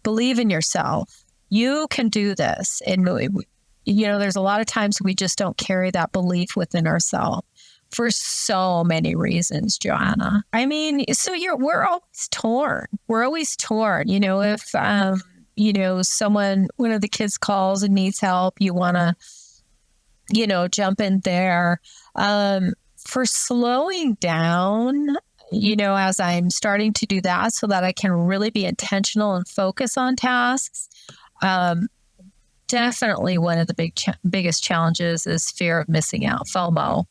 Believe in yourself. You can do this. And, there's a lot of times we just don't carry that belief within ourselves for so many reasons, Joanna. I mean, so we're always torn. We're always torn. If, one of the kids calls and needs help, you want to, jump in there. For slowing down, as I'm starting to do that so that I can really be intentional and focus on tasks. Definitely one of the biggest challenges is fear of missing out, FOMO.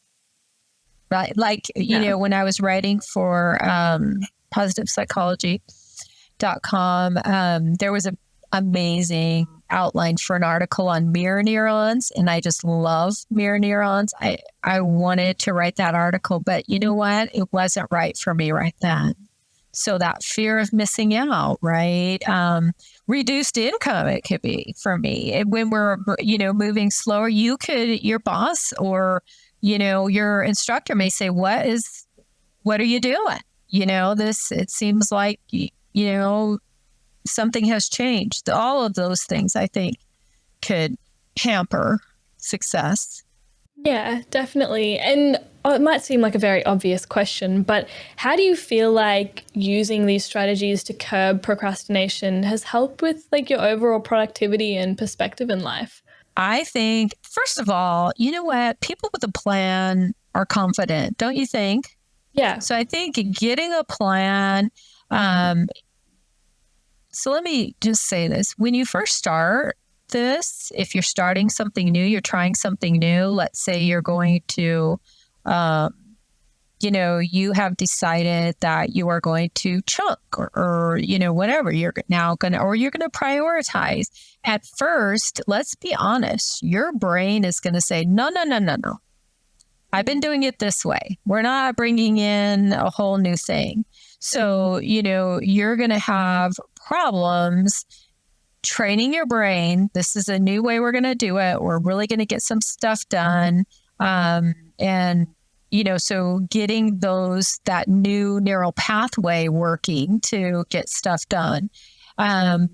Right. When I was writing for positivepsychology.com, there was an amazing outline for an article on mirror neurons. And I just love mirror neurons. I wanted to write that article, but you know what? It wasn't right for me right then. So that fear of missing out, right? Reduced income, it could be for me. And when we're, moving slower, your boss or, your instructor may say, what are you doing? It seems like, something has changed. All of those things, I think, could hamper success. Yeah, definitely. And it might seem like a very obvious question, but how do you feel like using these strategies to curb procrastination has helped with your overall productivity and perspective in life? I think, first of all, you know what? People with a plan are confident, don't you think? Yeah. So I think getting a plan, so let me just say this. When you first start this, if you're starting something new, you're trying something new, let's say you're going to, you have decided that you are going to chunk or whatever you're now going to, or you're going to prioritize. At first, let's be honest, your brain is going to say, no. I've been doing it this way. We're not bringing in a whole new thing. So, you're going to have problems training your brain. This is a new way we're going to do it. We're really going to get some stuff done. So getting that new neural pathway working to get stuff done. I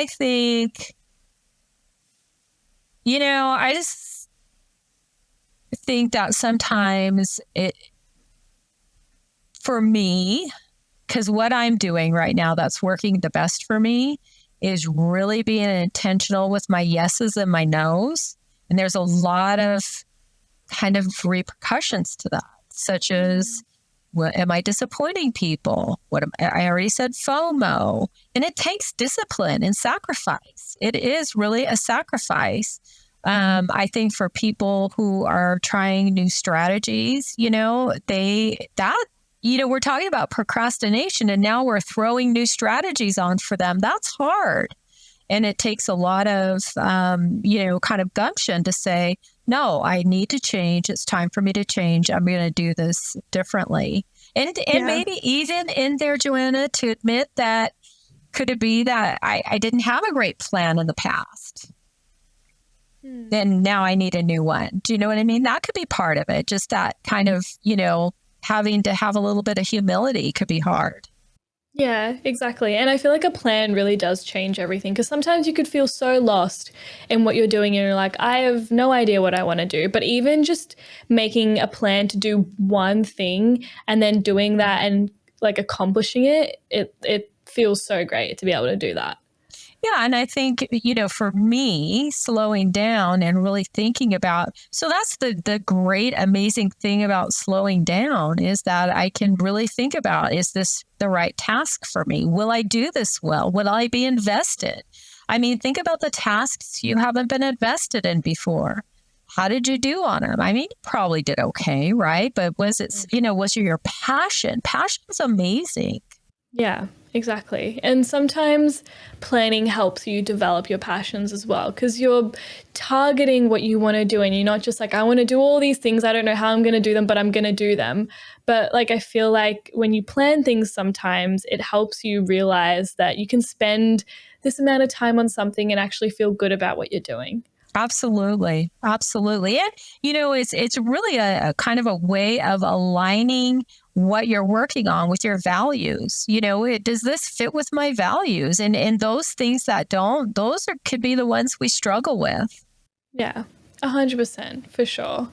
think, I just think that sometimes for me, because what I'm doing right now that's working the best for me is really being intentional with my yeses and my nos. And there's a lot of kind of repercussions to that, such as, what am I disappointing people? I already said FOMO, and it takes discipline and sacrifice. It is really a sacrifice. I think for people who are trying new strategies, we're talking about procrastination, and now we're throwing new strategies on for them. That's hard. And it takes a lot of, kind of gumption to say, no, I need to change. It's time for me to change. I'm going to do this differently. And maybe even in there, Joanna, to admit that could it be that I didn't have a great plan in the past? Then now I need a new one. Do you know what I mean? That could be part of it. Just that kind of, having to have a little bit of humility could be hard. Yeah, exactly. And I feel like a plan really does change everything, because sometimes you could feel so lost in what you're doing and you're like, I have no idea what I want to do. But even just making a plan to do one thing and then doing that and like accomplishing it, it feels so great to be able to do that. Yeah. And I think, for me, slowing down and really thinking about, so that's the great, amazing thing about slowing down, is that I can really think about, is this the right task for me? Will I do this well? Will I be invested? I mean, think about the tasks you haven't been invested in before. How did you do on them? I mean, you probably did okay, right? But was it, was it your passion? Passion is amazing. Yeah, exactly. And sometimes planning helps you develop your passions as well, because you're targeting what you want to do and you're not just like, I want to do all these things. I don't know how I'm going to do them, but I'm going to do them. But like, I feel like when you plan things, sometimes it helps you realize that you can spend this amount of time on something and actually feel good about what you're doing. Absolutely. Absolutely. And, it's really a kind of a way of aligning what you're working on with your values. Does this fit with my values? And those things that don't, could be the ones we struggle with. Yeah, 100% for sure.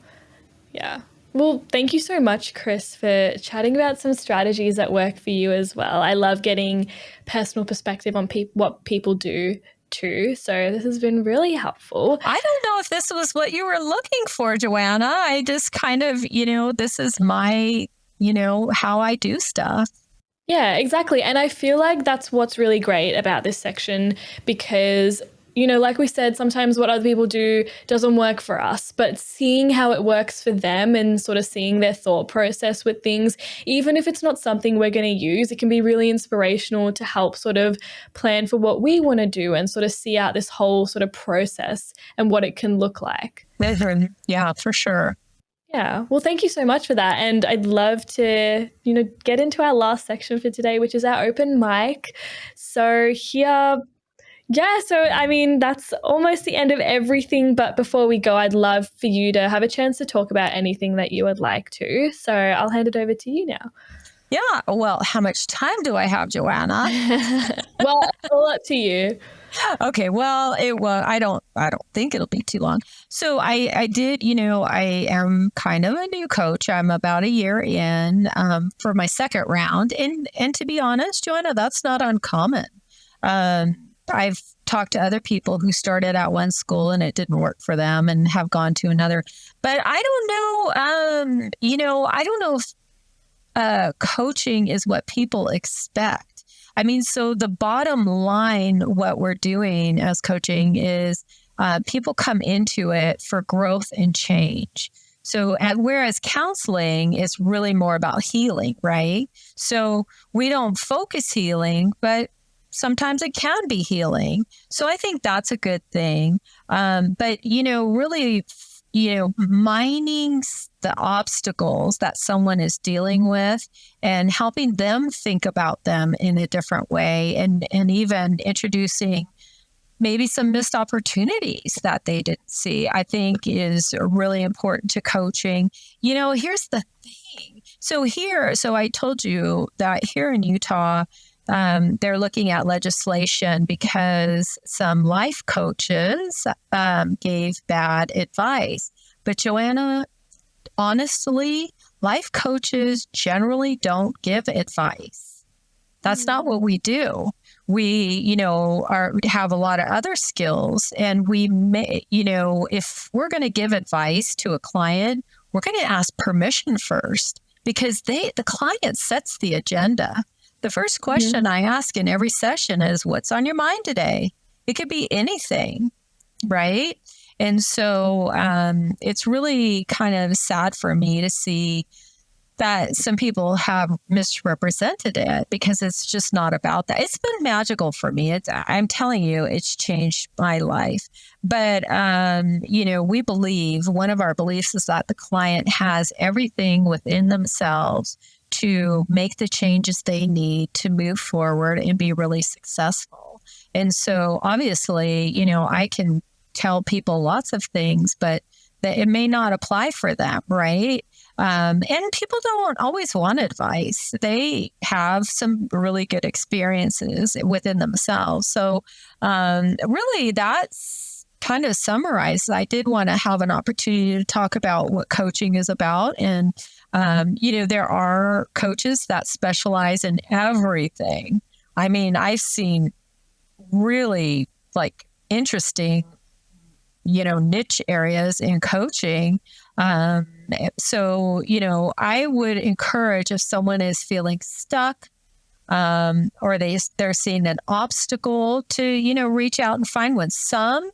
Yeah. Well, thank you so much, Chris, for chatting about some strategies that work for you as well. I love getting personal perspective on what people do too. So this has been really helpful. I don't know if this was what you were looking for, Joanna. I just kind of, this is my, how I do stuff. Yeah, exactly. And I feel like that's what's really great about this section, because like we said, sometimes what other people do doesn't work for us, but seeing how it works for them and sort of seeing their thought process with things, even if it's not something we're going to use, it can be really inspirational to help sort of plan for what we want to do and sort of see out this whole sort of process and what it can look like. Yeah, for sure. Yeah. Well, thank you so much for that. And I'd love to, get into our last section for today, which is our open mic. So here... Yeah, so I mean, that's almost the end of everything. But before we go, I'd love for you to have a chance to talk about anything that you would like to. So I'll hand it over to you now. Yeah. Well, how much time do I have, Joanna? Well, it's all up to you. Okay. Well, I don't think it'll be too long. So I did, I am kind of a new coach. I'm about a year in for my second round. And to be honest, Joanna, that's not uncommon. I've talked to other people who started at one school and it didn't work for them and have gone to another. But I don't know, I don't know if coaching is what people expect. I mean, so the bottom line, what we're doing as coaching is people come into it for growth and change. So whereas counseling is really more about healing, right? So we don't focus healing, but sometimes it can be healing. So I think that's a good thing. But, really, mining the obstacles that someone is dealing with and helping them think about them in a different way, and even introducing maybe some missed opportunities that they didn't see, I think is really important to coaching. Here's the thing. So I told you that here in Utah, they're looking at legislation because some life coaches gave bad advice. But Joanna, honestly, life coaches generally don't give advice. That's not what we do. have a lot of other skills, and we may, if we're going to give advice to a client, we're going to ask permission first, because the client sets the agenda. The first question I ask in every session is, what's on your mind today? It could be anything, right? And so it's really kind of sad for me to see that some people have misrepresented it, because it's just not about that. It's been magical for me. I'm telling you, it's changed my life. But, we believe, one of our beliefs is that the client has everything within themselves to make the changes they need to move forward and be really successful. And so obviously, I can tell people lots of things, but that it may not apply for them, right? And people don't always want advice. They have some really good experiences within themselves. So really, that's kind of summarized. I did want to have an opportunity to talk about what coaching is about. And, there are coaches that specialize in everything. I mean, I've seen really interesting, niche areas in coaching. So, I would encourage, if someone is feeling stuck, or they're seeing an obstacle, to, reach out and find one. Some,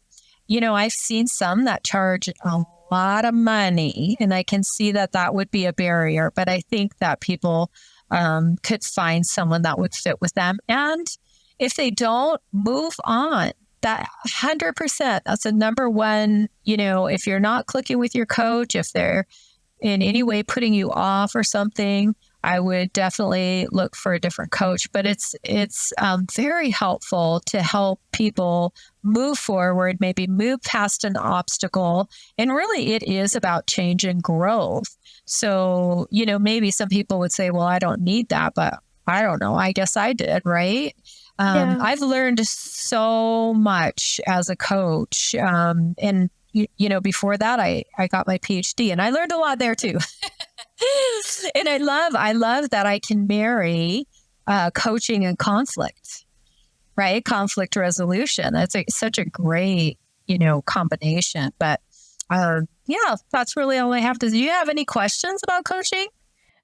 I've seen some that charge a lot of money, and I can see that would be a barrier, but I think that people could find someone that would fit with them. And if they don't, move on. That 100%, that's the number one, if you're not clicking with your coach, if they're in any way putting you off or something, I would definitely look for a different coach. But it's very helpful to help people move forward, maybe move past an obstacle. And really, it is about change and growth. So, maybe some people would say, well, I don't need that, but I don't know. I guess I did, right? I've learned so much as a coach. And, before that, I got my Ph.D. and I learned a lot there too. And I love that I can marry coaching and conflict, right? Conflict resolution. That's such a great, combination. But that's really all I have to do. Do you have any questions about coaching?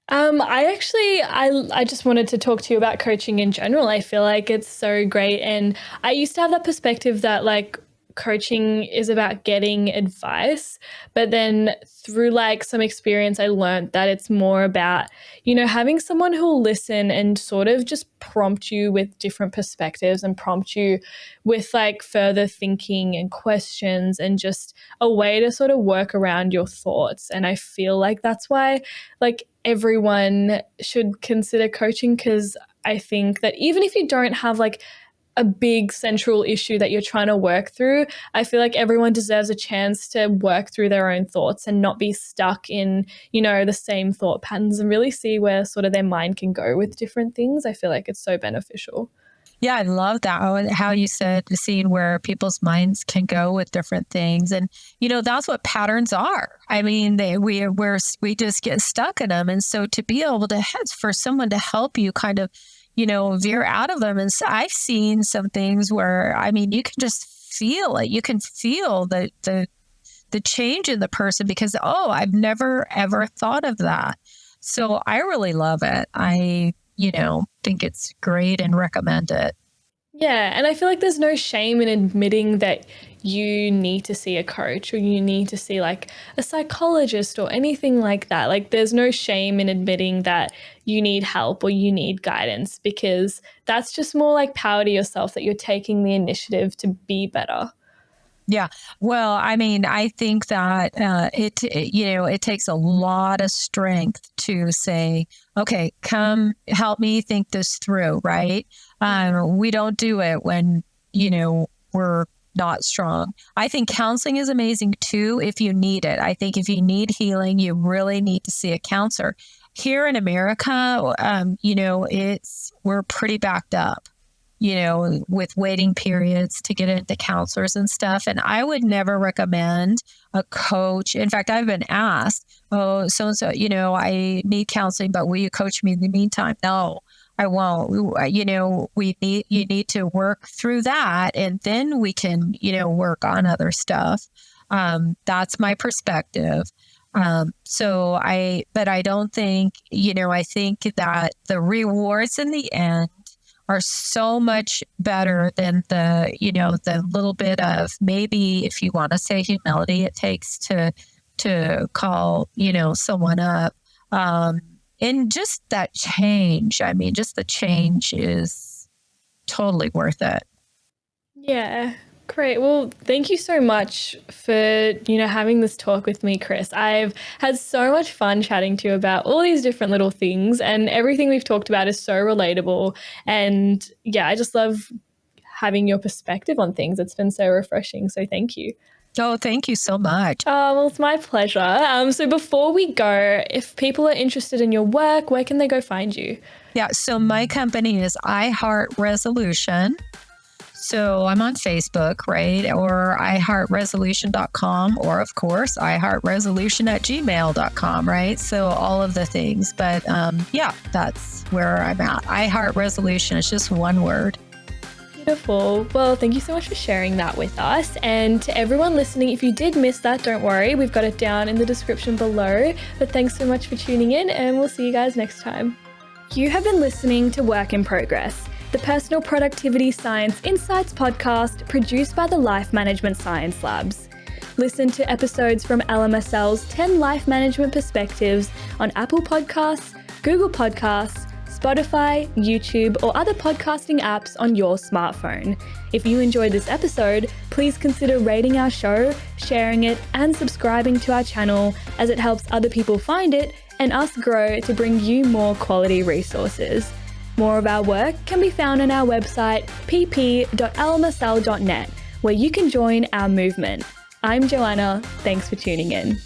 I just wanted to talk to you about coaching in general. I feel like it's so great. And I used to have that perspective that coaching is about getting advice, but then through some experience, I learned that it's more about, having someone who'll listen and sort of just prompt you with different perspectives and prompt you with further thinking and questions and just a way to sort of work around your thoughts. And I feel like that's why everyone should consider coaching, because I think that even if you don't have a big central issue that you're trying to work through, I feel like everyone deserves a chance to work through their own thoughts and not be stuck in, the same thought patterns, and really see where sort of their mind can go with different things. I feel like it's so beneficial. Yeah, I love that. How you said, seeing where people's minds can go with different things. And, that's what patterns are. I mean, we just get stuck in them. And so to be able to, for someone to help you kind of, veer out of them. And so I've seen some things where, you can just feel it. You can feel the change in the person because, I've never, ever thought of that. So I really love it. I think it's great and recommend it. Yeah. And I feel like there's no shame in admitting that you need to see a coach or you need to see a psychologist or anything like that. There's no shame in admitting that you need help or you need guidance, because that's just more power to yourself, that you're taking the initiative to be better. Yeah. Well, I think that it takes a lot of strength to say, okay, come help me think this through, right? We don't do it when, we're not strong. I think counseling is amazing too if you need it. I think if you need healing, you really need to see a counselor. Here in America, we're pretty backed up, with waiting periods to get into counselors and stuff. And I would never recommend a coach. In fact, I've been asked, so-and-so, I need counseling, but will you coach me in the meantime? No, I won't. You need to work through that, and then we can, work on other stuff. That's my perspective. But I don't think, I think that the rewards in the end are so much better than the little bit of, maybe, if you want to say, humility it takes to call, someone up. And just that change, I mean, just the change is totally worth it. Yeah. Great. Well, thank you so much for, having this talk with me, Chris. I've had so much fun chatting to you about all these different little things, and everything we've talked about is so relatable. And yeah, I just love having your perspective on things. It's been so refreshing. So thank you. Oh, thank you so much. Oh, well, it's my pleasure. So before we go, if people are interested in your work, where can they go find you? Yeah. So my company is iHeart Resolution. So I'm on Facebook, right? Or iHeartResolution.com, or of course, iHeartResolution@gmail.com, right? So all of the things. But yeah, that's where I'm at. iHeart Resolution is just one word. Beautiful. Well, thank you so much for sharing that with us. And to everyone listening, if you did miss that, don't worry. We've got it down in the description below. But thanks so much for tuning in, and we'll see you guys next time. You have been listening to Work in Progress, the Personal Productivity Science Insights podcast produced by the Life Management Science Labs. Listen to episodes from LMSL's 10 Life Management Perspectives on Apple Podcasts, Google Podcasts, Spotify, YouTube, or other podcasting apps on your smartphone. If you enjoyed this episode, please consider rating our show, sharing it, and subscribing to our channel, as it helps other people find it and us grow to bring you more quality resources. More of our work can be found on our website, pp.lmsl.net, where you can join our movement. I'm Joanna. Thanks for tuning in.